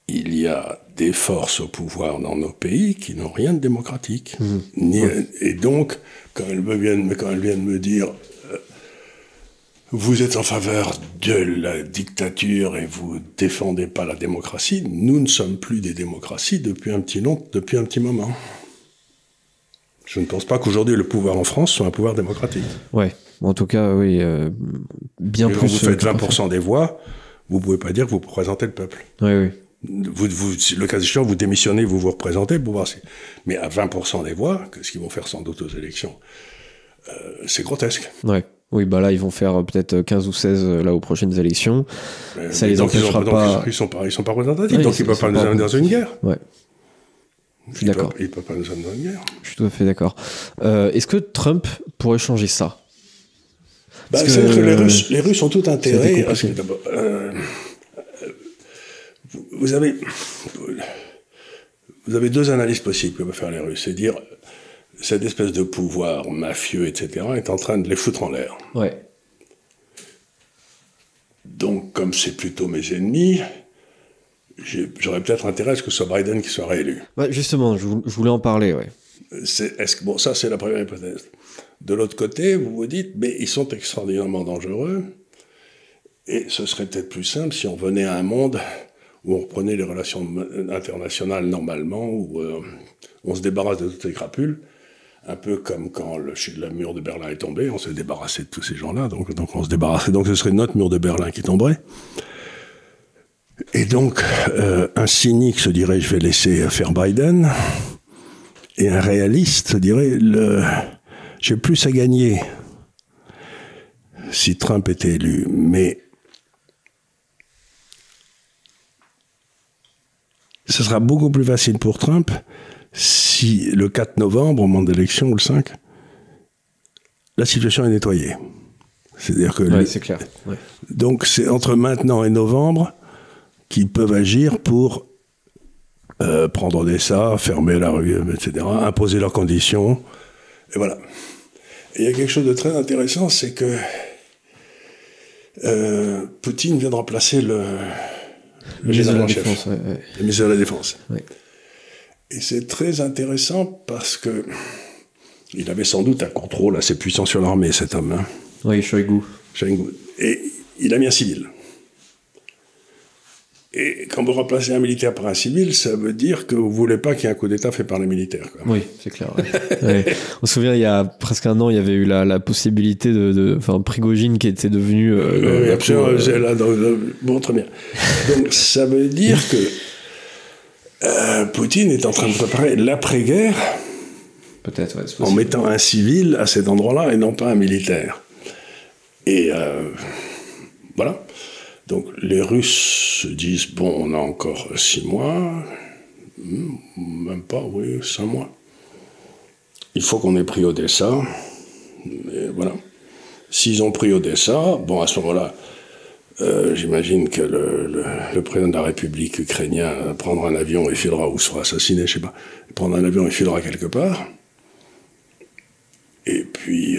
il y a des forces au pouvoir dans nos pays qui n'ont rien de démocratique. Et donc, quand elles viennent me dire vous êtes en faveur de la dictature et vous défendez pas la démocratie, nous ne sommes plus des démocraties depuis un petit moment. Je ne pense pas qu'aujourd'hui le pouvoir en France soit un pouvoir démocratique. Ouais, en tout cas, oui, bien et plus. Quand vous faites 20% des voix, vous pouvez pas dire que vous représentez le peuple. Oui. Le cas échéant, vous démissionnez, vous représentez pour voir si. Mais à 20% des voix, ce qu'ils vont faire sans doute aux élections, c'est grotesque. Ouais. Oui, bah là, ils vont faire peut-être 15 ou 16 là aux prochaines élections. Ça les empêchera pas. Ils sont pas représentatifs, donc ils peuvent pas nous amener dans une guerre. Ouais. Je suis d'accord. Ils peuvent pas nous amener dans une guerre. Je suis tout à fait d'accord. Est-ce que Trump pourrait changer ça? Les Russes ont tout intérêt. Vous avez 2 analyses possibles que peuvent faire les Russes. C'est dire cette espèce de pouvoir mafieux, etc., est en train de les foutre en l'air. Ouais. Donc, comme c'est plutôt mes ennemis, j'aurais peut-être intérêt à ce que ce soit Biden qui soit réélu. Bah justement, je voulais en parler, ouais. Ça, c'est la première hypothèse. De l'autre côté, vous vous dites, mais ils sont extraordinairement dangereux, et ce serait peut-être plus simple si on venait à un monde où on reprenait les relations internationales normalement, où on se débarrasse de toutes les crapules, un peu comme quand le mur de Berlin est tombé, on s'est débarrassé de tous ces gens-là, donc on se débarrassait, donc ce serait notre mur de Berlin qui tomberait. Et donc, un cynique se dirait, je vais laisser faire Biden, et un réaliste se dirait, j'ai plus à gagner si Trump était élu, mais ce sera beaucoup plus facile pour Trump si le 4 novembre, au moment d'élection, ou le 5, la situation est nettoyée. C'est-à-dire que Ouais, c'est clair. Ouais. donc c'est entre maintenant et novembre qu'ils peuvent agir pour prendre Odessa, fermer la rue, etc., imposer leurs conditions, et voilà. Et il y a quelque chose de très intéressant, c'est que Poutine vient de remplacer le général en chef, le ministre de la Défense. Ouais. Et c'est très intéressant parce que il avait sans doute un contrôle assez puissant sur l'armée, cet homme. Hein. Oui, Shoigu. Et il a mis un civil. Et quand vous remplacez un militaire par un civil, ça veut dire que vous ne voulez pas qu'il y ait un coup d'État fait par les militaires. Quoi. Oui, c'est clair. Ouais. Ouais. On se souvient, il y a presque un an, il y avait eu la possibilité enfin, Prigojine qui était devenu... oui, absolument. Bon, très bien. Donc, ça veut dire que Poutine est en train de préparer l'après-guerre peut-être, ouais, c'est en mettant un civil à cet endroit-là et non pas un militaire. Et voilà. Donc les Russes se disent, bon, on a encore 6 mois, même pas, oui, 5 mois. Il faut qu'on ait pris Odessa, et voilà. S'ils ont pris Odessa, bon, à ce moment-là, j'imagine que le président de la République ukrainien prendra un avion et filera, ou sera assassiné, je sais pas, prendra un avion et filera quelque part. Et puis,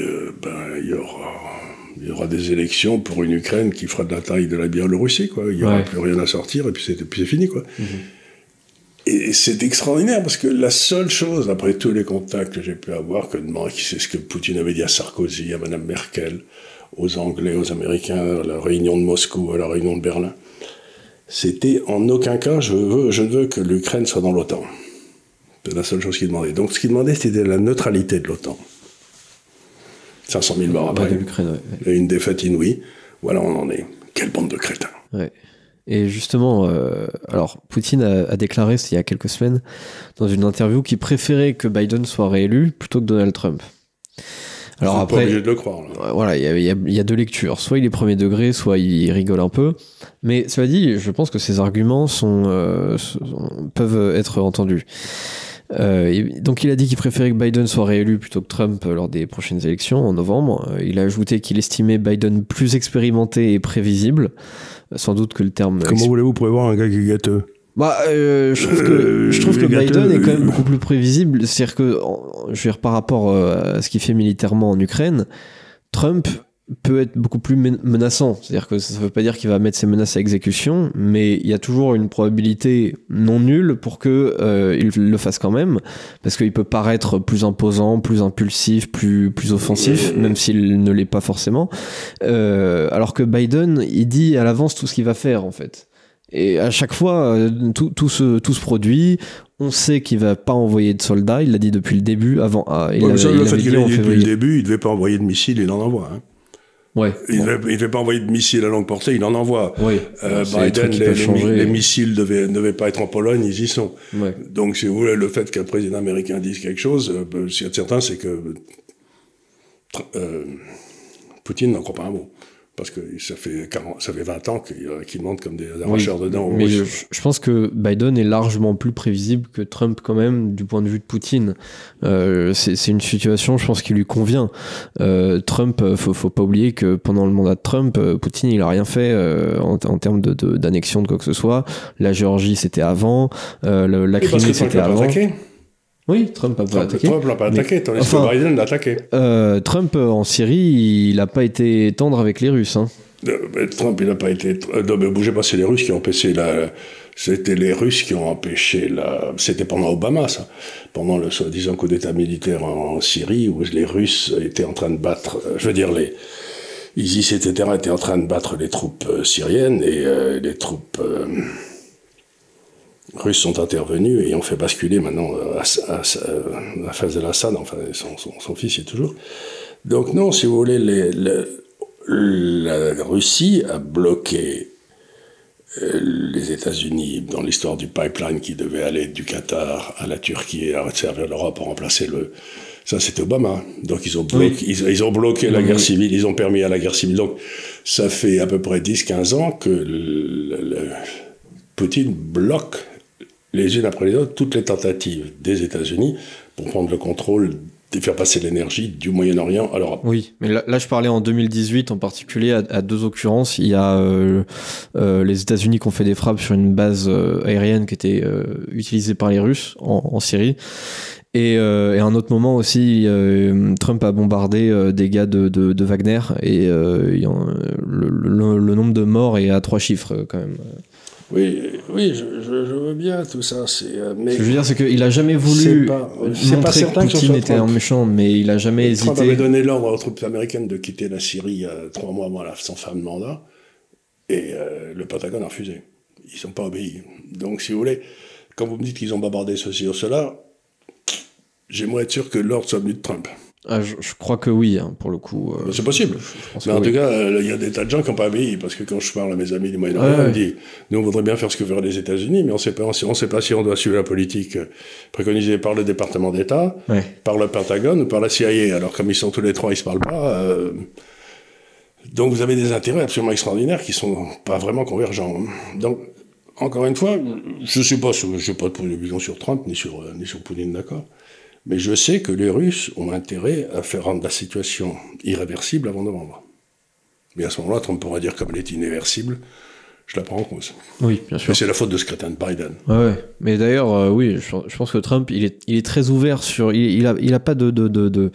il y aura des élections pour une Ukraine qui fera de la taille de la Biélorussie, quoi. Il n'y aura plus rien à sortir, et puis c'est fini, quoi. Et c'est extraordinaire, parce que la seule chose, après tous les contacts que j'ai pu avoir, c'est ce que Poutine avait dit à Sarkozy, à Madame Merkel, aux Anglais, aux Américains, à la réunion de Moscou, à la réunion de Berlin, c'était en aucun cas, je ne veux que l'Ukraine soit dans l'OTAN. C'est la seule chose qu'il demandait. Donc ce qu'il demandait, c'était la neutralité de l'OTAN. 500 000 morts après, et une défaite inouïe. Voilà, on en est. Quelle bande de crétins. Ouais. Et justement, alors Poutine a déclaré il y a quelques semaines dans une interview qu'il préférait que Biden soit réélu plutôt que Donald Trump. Alors après, pas obligé de le croire. Là. Voilà, il y a deux lectures. Soit il est premier degré, soit il rigole un peu. Mais cela dit, je pense que ces arguments peuvent être entendus. Donc il a dit qu'il préférait que Biden soit réélu plutôt que Trump lors des prochaines élections en novembre. Il a ajouté qu'il estimait Biden plus expérimenté et prévisible. Sans doute que le terme... Comment voulez-vous prévoir un gars qui est gâteux ? Je trouve que Biden est quand même beaucoup plus prévisible. C'est-à-dire que, je veux dire, par rapport à ce qu'il fait militairement en Ukraine, Trump peut être beaucoup plus menaçant. C'est-à-dire que ça ne veut pas dire qu'il va mettre ses menaces à exécution, mais il y a toujours une probabilité non nulle pour qu'il le fasse quand même, parce qu'il peut paraître plus imposant, plus impulsif, plus offensif, même s'il ne l'est pas forcément. Alors que Biden, il dit à l'avance tout ce qu'il va faire, en fait. Et à chaque fois, tout se produit. On sait qu'il va pas envoyer de soldats. Il l'a dit depuis le début. Le fait qu'il ait dit depuis le début, il devait pas envoyer de missiles, il en envoie. Hein. Ouais. Il ne devait pas envoyer de missiles à longue portée, il en envoie. Oui. Biden, les missiles ne devaient pas être en Pologne, ils y sont. Ouais. Donc, si vous voulez, le fait qu'un président américain dise quelque chose, ce qu'il y a de certain, c'est que Poutine n'en croit pas un mot. Parce que ça fait 20 ans qu'ils montent comme des arracheurs de dents. Mais je pense que Biden est largement plus prévisible que Trump quand même, du point de vue de Poutine. C'est une situation, je pense, qui lui convient. Trump, faut pas oublier que pendant le mandat de Trump, Poutine, il a rien fait en termes d'annexion de quoi que ce soit. La Géorgie, c'était avant. La Crimée, c'était avant. Oui, Trump n'a pas attaqué. Trump l'a pas attaqué, tandis que Biden l'a attaqué. Trump, en Syrie, il n'a pas été tendre avec les Russes. Hein. Trump, il n'a pas été... Non, mais bougez pas, c'est les Russes qui ont empêché C'était les Russes qui ont empêché C'était pendant Obama, ça. Pendant le soi-disant coup d'État militaire en Syrie, où les Russes étaient en train de battre... ISIS, etc., étaient en train de battre les troupes syriennes, et les troupes... Russes sont intervenus et ont fait basculer maintenant la phase de l'Assad, enfin son fils y est toujours. Donc non, si vous voulez, la Russie a bloqué les États-Unis dans l'histoire du pipeline qui devait aller du Qatar à la Turquie et à servir l'Europe pour remplacer ça c'était Obama. Donc ils ont bloqué la guerre civile, ils ont permis à la guerre civile. Donc ça fait à peu près 10-15 ans que Poutine bloque les unes après les autres toutes les tentatives des États-Unis pour prendre le contrôle de faire passer l'énergie du Moyen-Orient à l'Europe. Oui, mais là, je parlais en 2018 en particulier à deux occurrences. Il y a les États-Unis qui ont fait des frappes sur une base aérienne qui était utilisée par les Russes en Syrie. Et à un autre moment aussi, Trump a bombardé des gars de Wagner et le nombre de morts est à 3 chiffres quand même. Oui, je veux bien tout ça. Mais ce que je veux dire, c'est qu'il a jamais voulu montrer que Poutine était un méchant, mais il a jamais hésité. Trump avait donné l'ordre aux troupes américaines de quitter la Syrie 3 mois avant son fin de mandat, et le Pentagone a refusé. Ils sont pas obéis. Donc, si vous voulez, quand vous me dites qu'ils ont bombardé ceci ou cela, j'aimerais être sûr que l'ordre soit venu de Trump. Ah, je crois que oui, hein, pour le coup. C'est possible. Mais en tout cas, il y a des tas de gens qui n'ont pas obéi, parce que quand je parle à mes amis du Moyen-Orient, ils me disent, nous on voudrait bien faire ce que feraient les États-Unis, mais on ne sait pas si on doit suivre la politique préconisée par le département d'État, par le Pentagone ou par la CIA. Alors comme ils sont tous les trois, ils se parlent pas. Donc vous avez des intérêts absolument extraordinaires qui sont pas vraiment convergents. Donc encore une fois, je n'ai pas de vision sur Trump ni sur Poutine, d'accord. Mais je sais que les Russes ont intérêt à faire rendre la situation irréversible avant novembre. Mais à ce moment-là, Trump pourra dire comme elle est irréversible, je la prends en cause. Oui, bien sûr. Et c'est la faute de ce crétin de Biden. Ouais. Mais d'ailleurs, oui, je pense que Trump, il est très ouvert sur. Il a pas de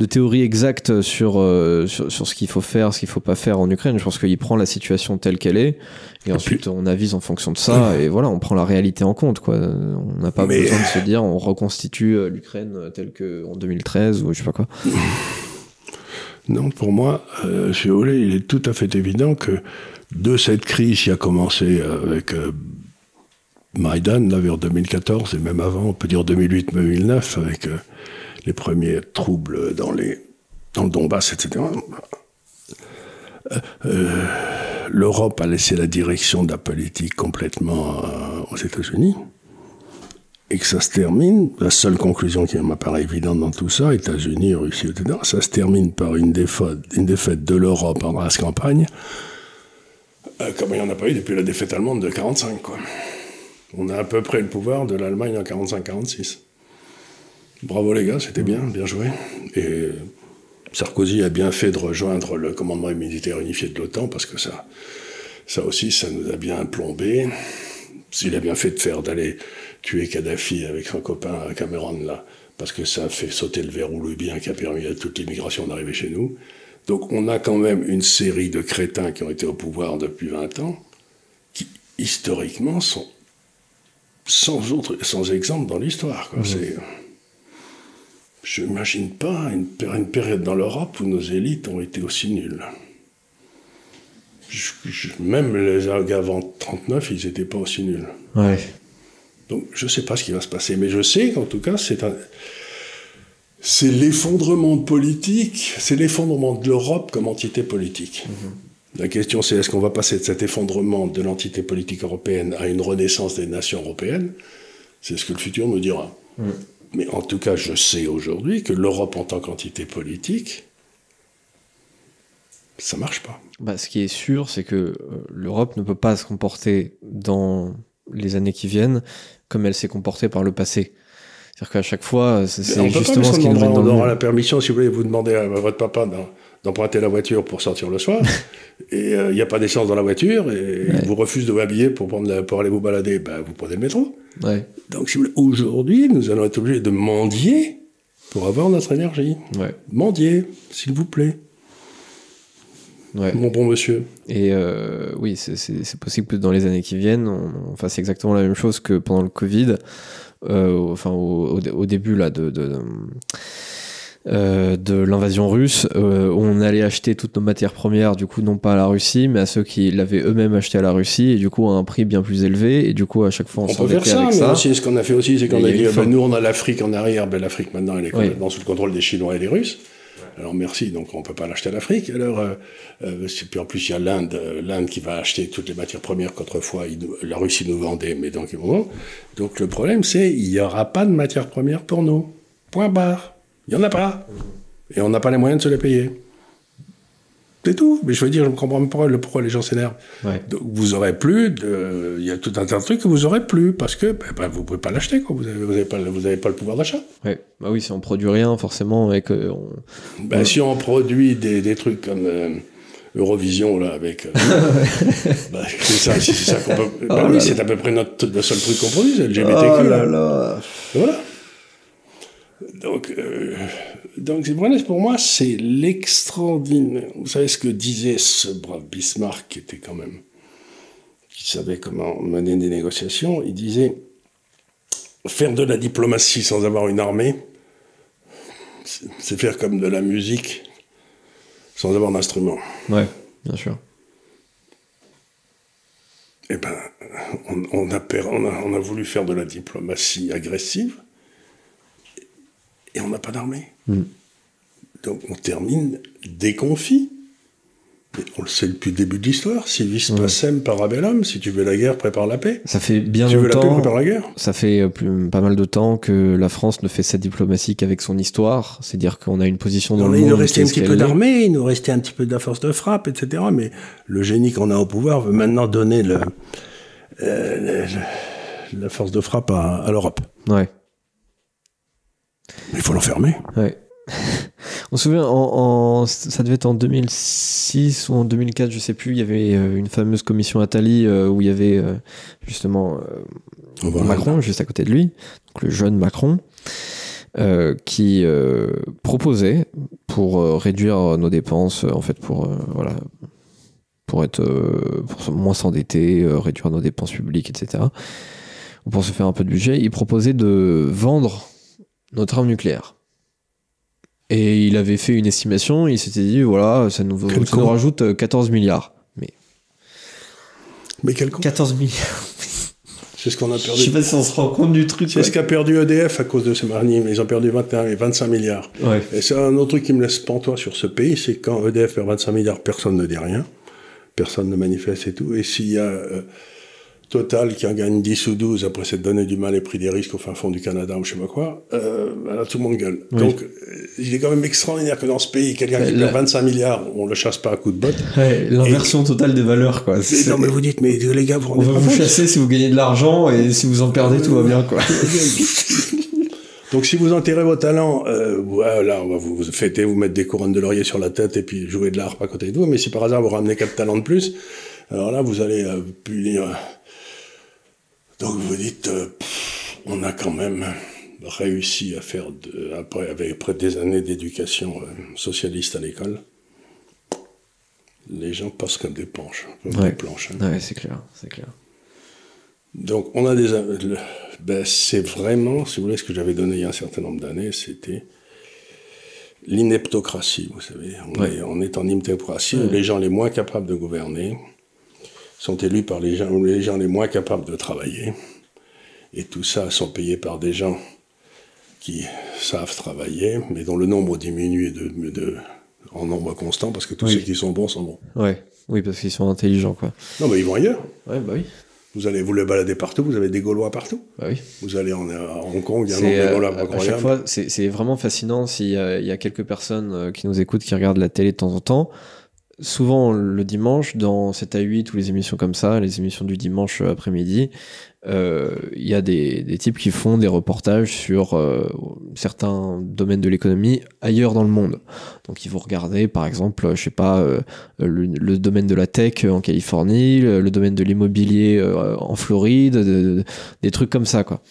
théorie exacte sur ce qu'il faut faire, ce qu'il faut pas faire en Ukraine. Je pense qu'il prend la situation telle qu'elle est. Et ensuite, on avise en fonction de ça, et voilà, on prend la réalité en compte, quoi. On n'a pas besoin de se dire, on reconstitue l'Ukraine telle qu'en 2013, ou je sais pas quoi. Non, pour moi, si vous voulez, il est tout à fait évident que de cette crise qui a commencé avec Maïdan, là, vers 2014, et même avant, on peut dire 2008-2009, avec les premiers troubles dans le Donbass, etc., l'Europe a laissé la direction de la politique complètement aux États-Unis, et que ça se termine, la seule conclusion qui m'apparaît évidente dans tout ça, États-Unis, Russie, etc., ça se termine par une défaite de l'Europe en race campagne, comme il n'y en a pas eu depuis la défaite allemande de 1945, quoi. On a à peu près le pouvoir de l'Allemagne en 1945-1946. Bravo les gars, c'était bien joué. Et Sarkozy a bien fait de rejoindre le commandement militaire unifié de l'OTAN, parce que ça aussi, ça nous a bien plombé. Il a bien fait d'aller tuer Kadhafi avec son copain Cameron, là, parce que ça a fait sauter le verrou libyen qui a permis à toute l'immigration d'arriver chez nous. Donc on a quand même une série de crétins qui ont été au pouvoir depuis 20 ans, qui, historiquement, sont sans exemple dans l'histoire, quoi. Je n'imagine pas une période dans l'Europe où nos élites ont été aussi nulles. Même les gars avant 1939, ils n'étaient pas aussi nuls. Ouais. Donc je ne sais pas ce qui va se passer, mais je sais qu'en tout cas, c'est l'effondrement politique, c'est l'effondrement de l'Europe comme entité politique. La question, c'est est-ce qu'on va passer de cet effondrement de l'entité politique européenne à une renaissance des nations européennes? C'est ce que le futur nous dira. Mais en tout cas, je sais aujourd'hui que l'Europe en tant qu'entité politique, ça ne marche pas. Ce qui est sûr, c'est que l'Europe ne peut pas se comporter dans les années qui viennent comme elle s'est comportée par le passé. C'est-à-dire qu'à chaque fois, c'est justement ce qui nous met dans le... On aura la permission, si vous voulez, vous demandez à votre papa d'emprunter la voiture pour sortir le soir, et il n'y a pas d'essence dans la voiture, et il vous refuse de vous habiller pour aller vous balader, vous prenez le métro. Ouais. Donc, si vous voulez, aujourd'hui, nous allons être obligés de mendier pour avoir notre énergie. Ouais. Mendier, s'il vous plaît. Ouais. Mon bon monsieur. Et oui, c'est possible que dans les années qui viennent, on fasse exactement la même chose que pendant le Covid, au début là, de l'invasion russe, on allait acheter toutes nos matières premières, du coup non pas à la Russie, mais à ceux qui l'avaient eux-mêmes acheté à la Russie, et du coup à un prix bien plus élevé, et du coup à chaque fois on s'en peut faire ça, mais aussi ce qu'on a fait aussi, c'est qu'on a dit, nous on a l'Afrique en arrière, l'Afrique maintenant elle est complètement sous le contrôle des Chinois et des Russes. Alors merci, donc on ne peut pas l'acheter à l'Afrique. Alors, puis en plus il y a l'Inde qui va acheter toutes les matières premières qu'autrefois la Russie nous vendait, mais donc le problème c'est il n'y aura pas de matières premières pour nous. Point barre. Il n'y en a pas. Et on n'a pas les moyens de se les payer. C'est tout. Mais je veux dire, je ne comprends même pas pourquoi les gens s'énervent. Ouais. Donc, vous aurez plus il y a tout un tas de trucs que vous aurez plus parce que vous pouvez pas l'acheter, quoi. Vous avez pas le pouvoir d'achat. Ouais. Bah oui, si on produit rien, forcément, avec. Si on produit des trucs comme Eurovision là avec. C'est ça qu'on peut. Oui, c'est à peu près le seul truc qu'on produit, c'est le LGBTQ. Oh là là. Voilà. Donc voilà, pour moi, c'est l'extraordinaire. Vous savez ce que disait ce brave Bismarck, qui savait comment mener des négociations. Il disait, faire de la diplomatie sans avoir une armée, c'est faire comme de la musique sans avoir d'instrument. Ouais, bien sûr. Eh ben, on a voulu faire de la diplomatie agressive. Et on n'a pas d'armée. Donc on termine déconfit. Et on le sait depuis le début de l'histoire. Si vis pacem parabellum, si tu veux la guerre, prépare la paix. Ça fait bien si longtemps. Tu veux la paix, prépare la guerre. Ça fait pas mal de temps que la France ne fait sa diplomatie qu'avec son histoire. C'est-à-dire qu'on a une position dans le monde. Il nous restait un petit peu d'armée, il nous restait un petit peu de la force de frappe, etc. Mais le génie qu'on a au pouvoir veut maintenant donner la force de frappe à l'Europe. Ouais. Mais il faut l'enfermer. Ouais. On se souvient, ça devait être en 2006 ou en 2004, je sais plus, il y avait une fameuse commission Attali où il y avait justement Macron juste à côté de lui, donc le jeune Macron, qui proposait pour réduire nos dépenses, en fait pour moins s'endetter, réduire nos dépenses publiques, etc. Ou pour se faire un peu de budget, il proposait de vendre notre arme nucléaire. Et il avait fait une estimation, il s'était dit, voilà, ça nous rajoute 14 milliards. Mais quel con. 14 milliards. C'est ce qu'on a perdu. Je sais pas si on se rend compte du truc. C'est ce qu'a perdu EDF à cause de ces marnies, mais ils ont perdu 21 et 25 milliards. Ouais. Et c'est un autre truc qui me laisse pantois sur ce pays, c'est quand EDF perd 25 milliards, personne ne dit rien. Personne ne manifeste et tout. Et s'il y a Total qui en gagne 10 ou 12 après s'être donné du mal et pris des risques au fin fond du Canada ou je sais pas quoi, là tout le monde gueule. Oui. Donc il est quand même extraordinaire que dans ce pays, quelqu'un qui perd 25 milliards, on le chasse pas à coups de botte. Ouais, l'inversion totale des valeurs, quoi. Non mais vous dites, mais les gars, vous on va vous chasser si vous gagnez de l'argent et si vous en perdez, tout va bien, quoi. Donc si vous enterrez vos talents, là on va vous fêter, vous mettre des couronnes de laurier sur la tête et puis jouer de l'harpe à côté de vous, mais si par hasard vous ramenez 4 talents de plus, alors là vous allez punir... Donc vous dites, on a quand même réussi à faire, après des années d'éducation socialiste à l'école, les gens passent comme des planches. Des planches. Ouais, c'est clair, c'est clair. Donc on a c'est vraiment, si vous voulez, ce que j'avais donné il y a un certain nombre d'années, c'était l'ineptocratie, vous savez. On est en ineptocratie où les gens les moins capables de gouverner sont élus par les gens les moins capables de travailler. Et tout ça sont payés par des gens qui savent travailler, mais dont le nombre diminue en nombre constant, parce que tous ceux qui sont bons sont bons. Ouais. Oui, parce qu'ils sont intelligents, quoi. Non, mais ils vont ailleurs. Ouais, bah oui. Vous allez vous le balader partout, vous avez des Gaulois partout. Bah oui. Vous allez à Hong Kong, il y a un nombre de Gaulois incroyable. À chaque fois, c'est vraiment fascinant s'il y a quelques personnes qui nous écoutent, qui regardent la télé de temps en temps. Souvent le dimanche, dans 7 à 8 ou les émissions comme ça, les émissions du dimanche après-midi, il y a des types qui font des reportages sur certains domaines de l'économie ailleurs dans le monde. Donc ils vont regarder par exemple, je sais pas, le domaine de la tech en Californie, le domaine de l'immobilier en Floride, des trucs comme ça, quoi.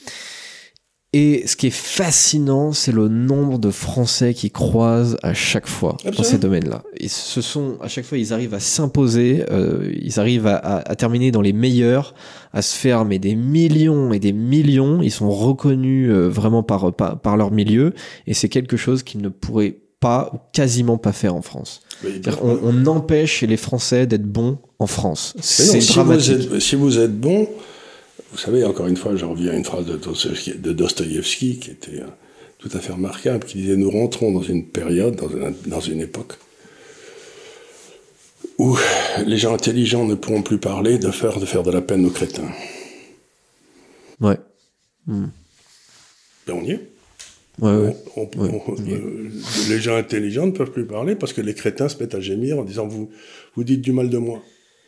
Et ce qui est fascinant, c'est le nombre de Français qui croisent à chaque fois dans ces domaines-là. Et à chaque fois, ils arrivent à s'imposer, ils arrivent à terminer dans les meilleurs, à se faire des millions et des millions. Ils sont reconnus vraiment par leur milieu. Et c'est quelque chose qu'ils ne pourraient pas ou quasiment pas faire en France. On empêche les Français d'être bons en France. C'est dramatique. Si vous êtes bon... Vous savez, encore une fois, je reviens à une phrase de Dostoïevski qui était tout à fait remarquable, qui disait « Nous rentrons dans une période, dans une époque, où les gens intelligents ne pourront plus parler de faire de la peine aux crétins. » Ouais. Ben on y est. Les gens intelligents ne peuvent plus parler parce que les crétins se mettent à gémir en disant vous dites du mal de moi.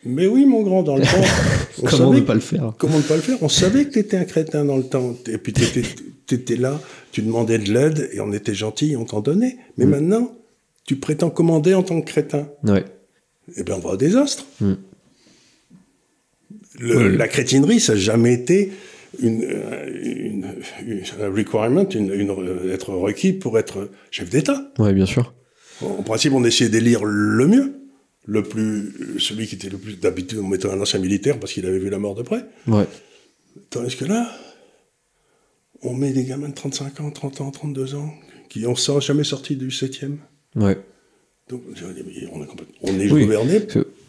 Mais oui, mon grand, dans le temps. Comment ne pas le faire? Comment ne pas le faire? On savait que t'étais un crétin dans le temps. Et puis t'étais là, tu demandais de l'aide et on était gentils, on t'en donnait. Mais maintenant, tu prétends commander en tant que crétin. Ouais. Eh bien, on va au désastre. La crétinerie, ça n'a jamais été un requirement, être requis pour être chef d'État. Ouais, bien sûr. En principe, on essayait d'élire le mieux. Celui qui était le plus d'habitude, on mettait un ancien militaire parce qu'il avait vu la mort de près. Ouais. Tandis que là, on met des gamins de 35 ans, 30 ans, 32 ans, qui n'ont jamais sorti du 7e. Ouais. Donc, on est gouverné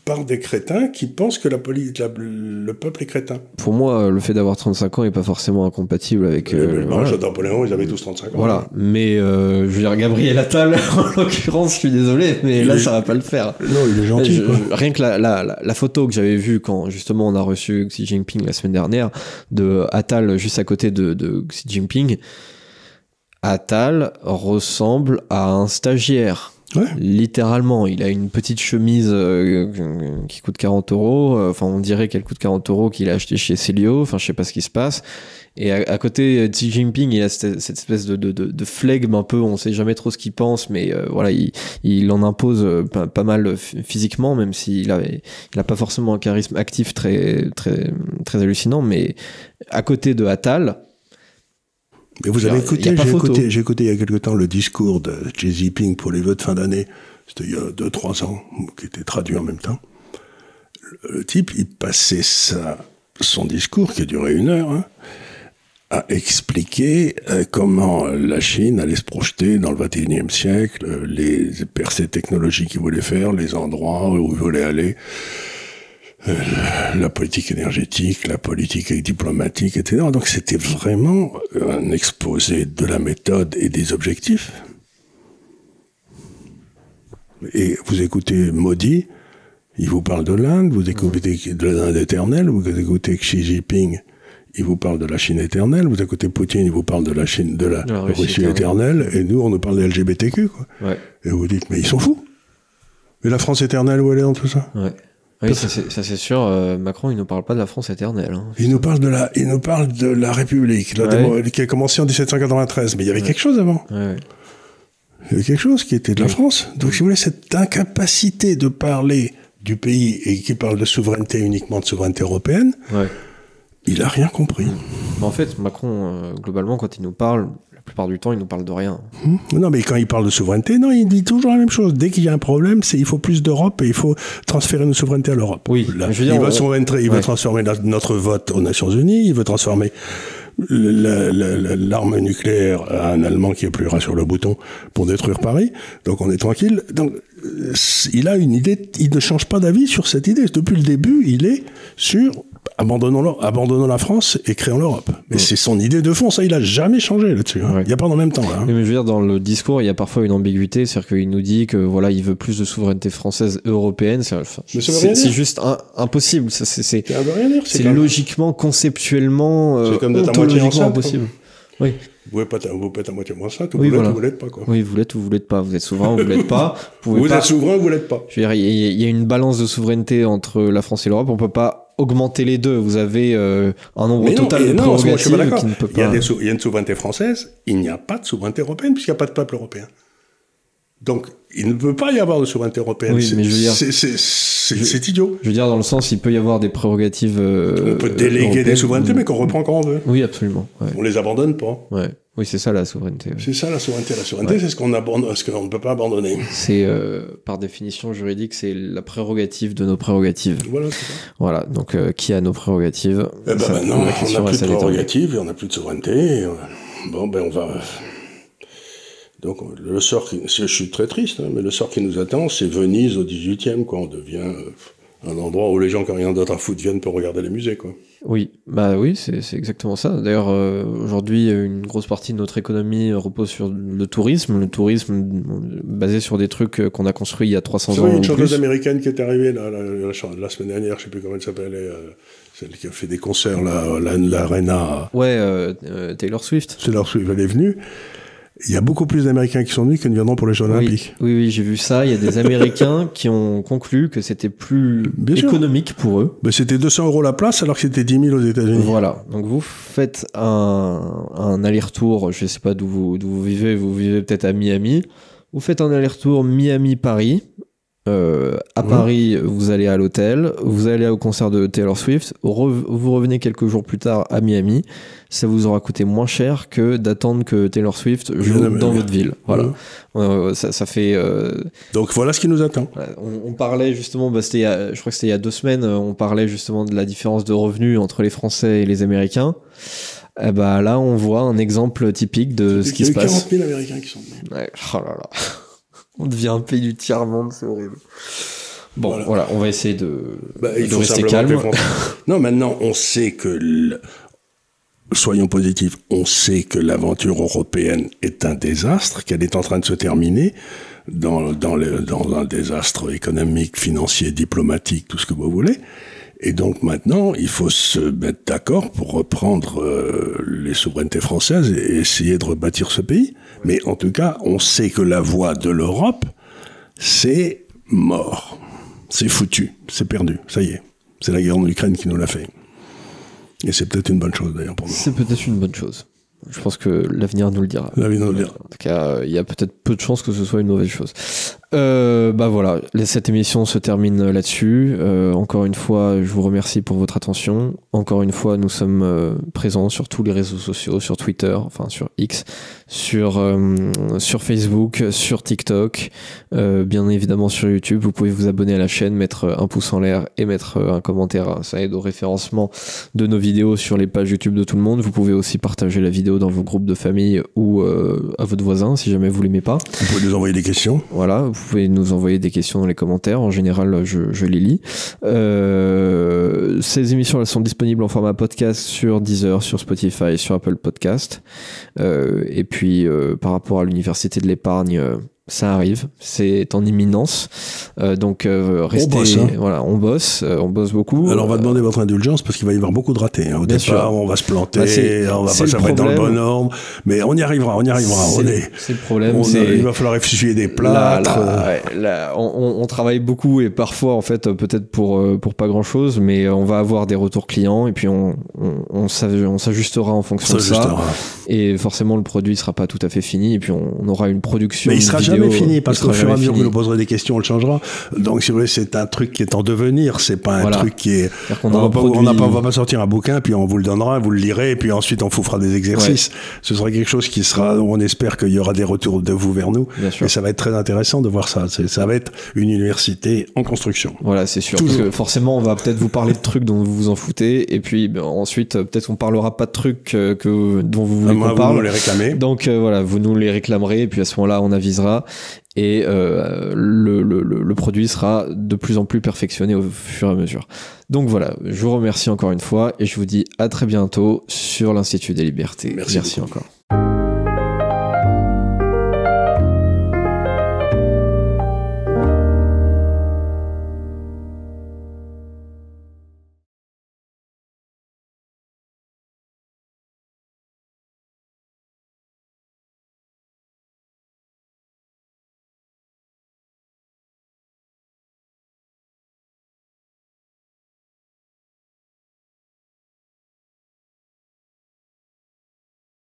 par des crétins qui pensent que le peuple est crétin. Pour moi, le fait d'avoir 35 ans n'est pas forcément incompatible avec... voilà. Napoléon, ils avaient tous 35 ans. Voilà, mais je veux dire, Gabriel Attal, en l'occurrence, je suis désolé, mais là, ça va pas le faire. Non, il est gentil. Rien que la photo que j'avais vue quand, justement, on a reçu Xi Jinping la semaine dernière, de Attal juste à côté de Xi Jinping, Attal ressemble à un stagiaire. Ouais. Littéralement, il a une petite chemise qui coûte 40 €. Enfin, on dirait qu'elle coûte 40 € qu'il a acheté chez Célio. Enfin, je sais pas ce qui se passe. Et à côté de Xi Jinping, il a cette espèce de flegme un peu. On sait jamais trop ce qu'il pense, mais voilà, il en impose pas mal physiquement, même s'il a pas forcément un charisme actif très très très hallucinant. Mais à côté de Attal. Mais vous avez écouté, j'ai écouté il y a quelque temps le discours de Xi Jinping pour les vœux de fin d'année. C'était il y a 2-3 ans, qui était traduit en même temps. Le type, il passait son discours, qui a duré 1 heure, à expliquer comment la Chine allait se projeter dans le 21e siècle, les percées technologiques qu'il voulait faire, les endroits où il voulait aller. La politique énergétique, la politique diplomatique, etc. Donc c'était vraiment un exposé de la méthode et des objectifs. Et vous écoutez Modi, il vous parle de l'Inde, vous écoutez de l'Inde éternelle, vous écoutez Xi Jinping, il vous parle de la Chine éternelle, vous écoutez Poutine, il vous parle de la Chine, de la Russie éternelle, et nous on nous parle des LGBTQ, quoi. Ouais. Et vous dites, mais ils sont fous. Mais la France éternelle, où elle est dans tout ça? Ouais. Oui, ça c'est sûr. Macron, il nous parle pas de la France éternelle. Hein. Il nous parle de la République, qui a commencé en 1793. Mais il y avait quelque chose avant. Ouais. Il y avait quelque chose qui était de la France. Donc, si vous voulez, cette incapacité de parler du pays et qui parle de souveraineté uniquement de souveraineté européenne, il a rien compris. Mais en fait, Macron, globalement, quand il nous parle, la plupart du temps, il nous parle de rien. Non, mais quand il parle de souveraineté, non, il dit toujours la même chose. Dès qu'il y a un problème, il faut plus d'Europe et il faut transférer nos souverainetés à l'Europe. Oui. Là, il veut transformer notre vote aux Nations Unies, il veut transformer l'arme nucléaire à un Allemand qui appuiera sur le bouton pour détruire Paris. Donc on est tranquille. Donc il a une idée, il ne change pas d'avis sur cette idée. Depuis le début, il est sur abandonnons la France et créons l'Europe. Mais c'est son idée de fond, ça il a jamais changé là-dessus. Il n'y a pas dans le même temps là. Mais je veux dire, dans le discours, il y a parfois une ambiguïté, c'est-à-dire qu'il nous dit que voilà, il veut plus de souveraineté française européenne. C'est juste impossible. C'est logiquement, conceptuellement, c'est comme d'être à moitié enceinte, impossible. Oui. Vous êtes à moitié enceinte, vous l'êtes pas, quoi. Oui, vous l'êtes ou vous l'êtes pas. Vous êtes souverain ou vous l'êtes pas. Vous êtes souverain ou vous l'êtes pas. Je veux dire, il y a une balance de souveraineté entre la France et l'Europe. On peut pas augmenter les deux. Vous avez un nombre total de prérogatives qui ne peut pas... Il y a une souveraineté française, il n'y a pas de souveraineté européenne puisqu'il n'y a pas de peuple européen. Donc, il ne peut pas y avoir de souveraineté européenne. Oui, mais je veux dire... C'est idiot. Je veux dire, dans le sens, il peut y avoir des prérogatives on peut déléguer des souverainetés, mais qu'on reprend quand on veut. Oui, absolument. Ouais. On les abandonne pas. Ouais. Oui, c'est ça la souveraineté. Ouais. C'est ça la souveraineté. La souveraineté, c'est ce qu'on ne peut pas abandonner. C'est, par définition juridique, c'est la prérogative de nos prérogatives. Voilà, c'est ça. Voilà, donc qui a nos prérogatives? Maintenant, on n'a plus de prérogatives et on n'a plus de souveraineté. Bon, ben on va... Donc, le sort je suis très triste, mais le sort qui nous attend, c'est Venise au 18e, quoi. On devient un endroit où les gens qui n'ont rien d'autre à foutre viennent pour regarder les musées, quoi. Oui, bah oui, c'est exactement ça. D'ailleurs, aujourd'hui, une grosse partie de notre économie repose sur le tourisme basé sur des trucs qu'on a construits il y a 300 ans. C'est une chanteuse américaine qui est arrivée la semaine dernière, je sais plus comment elle s'appelle, celle qui a fait des concerts, l'Arena. Ouais, Taylor Swift. Taylor Swift, elle est venue. Il y a beaucoup plus d'Américains qui sont venus que ne viendront pour les Jeux Olympiques. Oui, j'ai vu ça. Il y a des Américains qui ont conclu que c'était plus économique pour eux. Mais c'était 200 € la place alors que c'était 10 000 aux États-Unis. Voilà. Donc vous faites un aller-retour. Je sais pas d'où vous vivez. Vous vivez peut-être à Miami. Vous faites un aller-retour Miami-Paris. À Paris, vous allez à l'hôtel, vous allez au concert de Taylor Swift, vous revenez quelques jours plus tard à Miami, ça vous aura coûté moins cher que d'attendre que Taylor Swift joue dans votre ville. Voilà. Ça fait... Donc voilà ce qui nous attend. On parlait justement, je crois que c'était il y a 2 semaines, on parlait justement de la différence de revenus entre les Français et les Américains. Là, on voit un exemple typique de ce qui se passe. Il y a 40 000 Américains qui sont venus. Ouais. Oh là là. On devient un pays du tiers-monde, c'est horrible. Bon, voilà, on va essayer de rester calme. Non, maintenant, on sait que... Soyons positifs, on sait que l'aventure européenne est un désastre, qu'elle est en train de se terminer dans un désastre économique, financier, diplomatique, tout ce que vous voulez. Et donc maintenant, il faut se mettre d'accord pour reprendre les souverainetés françaises et essayer de rebâtir ce pays. Mais en tout cas, on sait que la voie de l'Europe, c'est mort. C'est foutu, c'est perdu, ça y est. C'est la guerre en Ukraine qui nous l'a fait. Et c'est peut-être une bonne chose d'ailleurs pour nous. C'est peut-être une bonne chose. Je pense que l'avenir nous le dira. L'avenir nous le dira. En tout cas, il y a peut-être peu de chances que ce soit une mauvaise chose. Voilà, cette émission se termine là-dessus. Encore une fois, je vous remercie pour votre attention. Encore une fois, nous sommes présents sur tous les réseaux sociaux, sur Twitter, enfin sur X, sur Facebook, sur TikTok, bien évidemment sur YouTube. Vous pouvez vous abonner à la chaîne, mettre un pouce en l'air et mettre un commentaire. Ça aide au référencement de nos vidéos sur les pages YouTube de tout le monde. Vous pouvez aussi partager la vidéo dans vos groupes de famille ou à votre voisin si jamais vous l'aimez pas. Vous pouvez nous envoyer des questions. Voilà, vous pouvez nous envoyer des questions dans les commentaires. En général, je les lis. Ces émissions, elles sont disponibles en format podcast sur Deezer, sur Spotify, sur Apple Podcast. Et puis, par rapport à l'Université de l'épargne, ça arrive, c'est en imminence. Donc restez, on bosse, hein. Voilà, on bosse beaucoup. Alors on va demander votre indulgence parce qu'il va y avoir beaucoup de ratés. Au départ, sûr. On va se planter, on va pas savoir dans le bon ordre, mais on y arrivera. C'est le problème. Il va falloir essuyer des plâtres. On travaille beaucoup et parfois en fait peut-être pour pas grand chose, mais on va avoir des retours clients et puis on s'ajustera en fonction de ça. Et forcément le produit sera pas tout à fait fini et puis on aura une production. Mais il sera jamais fini parce qu'au fur et à mesure que vous nous poserez des questions, on le changera. Donc si vous voulez, c'est un truc qui est en devenir, c'est pas un truc qui est. On va pas sortir un bouquin puis on vous le donnera, vous le lirez et puis ensuite on vous fera des exercices. Ouais. Ce sera quelque chose qui sera. On espère qu'il y aura des retours de vous vers nous. Et ça va être très intéressant de voir ça. Ça va être une université en construction. Voilà, c'est sûr. Parce que forcément, on va peut-être vous parler de trucs dont vous vous en foutez et puis ensuite peut-être qu'on parlera pas de trucs dont vous voulez qu'on parle. Vous nous les réclamez. Donc voilà, vous nous les réclamerez et puis à ce moment-là, on avisera. Et le produit sera de plus en plus perfectionné au fur et à mesure. Donc voilà, je vous remercie encore une fois et je vous dis à très bientôt sur l'Institut des Libertés. Merci encore.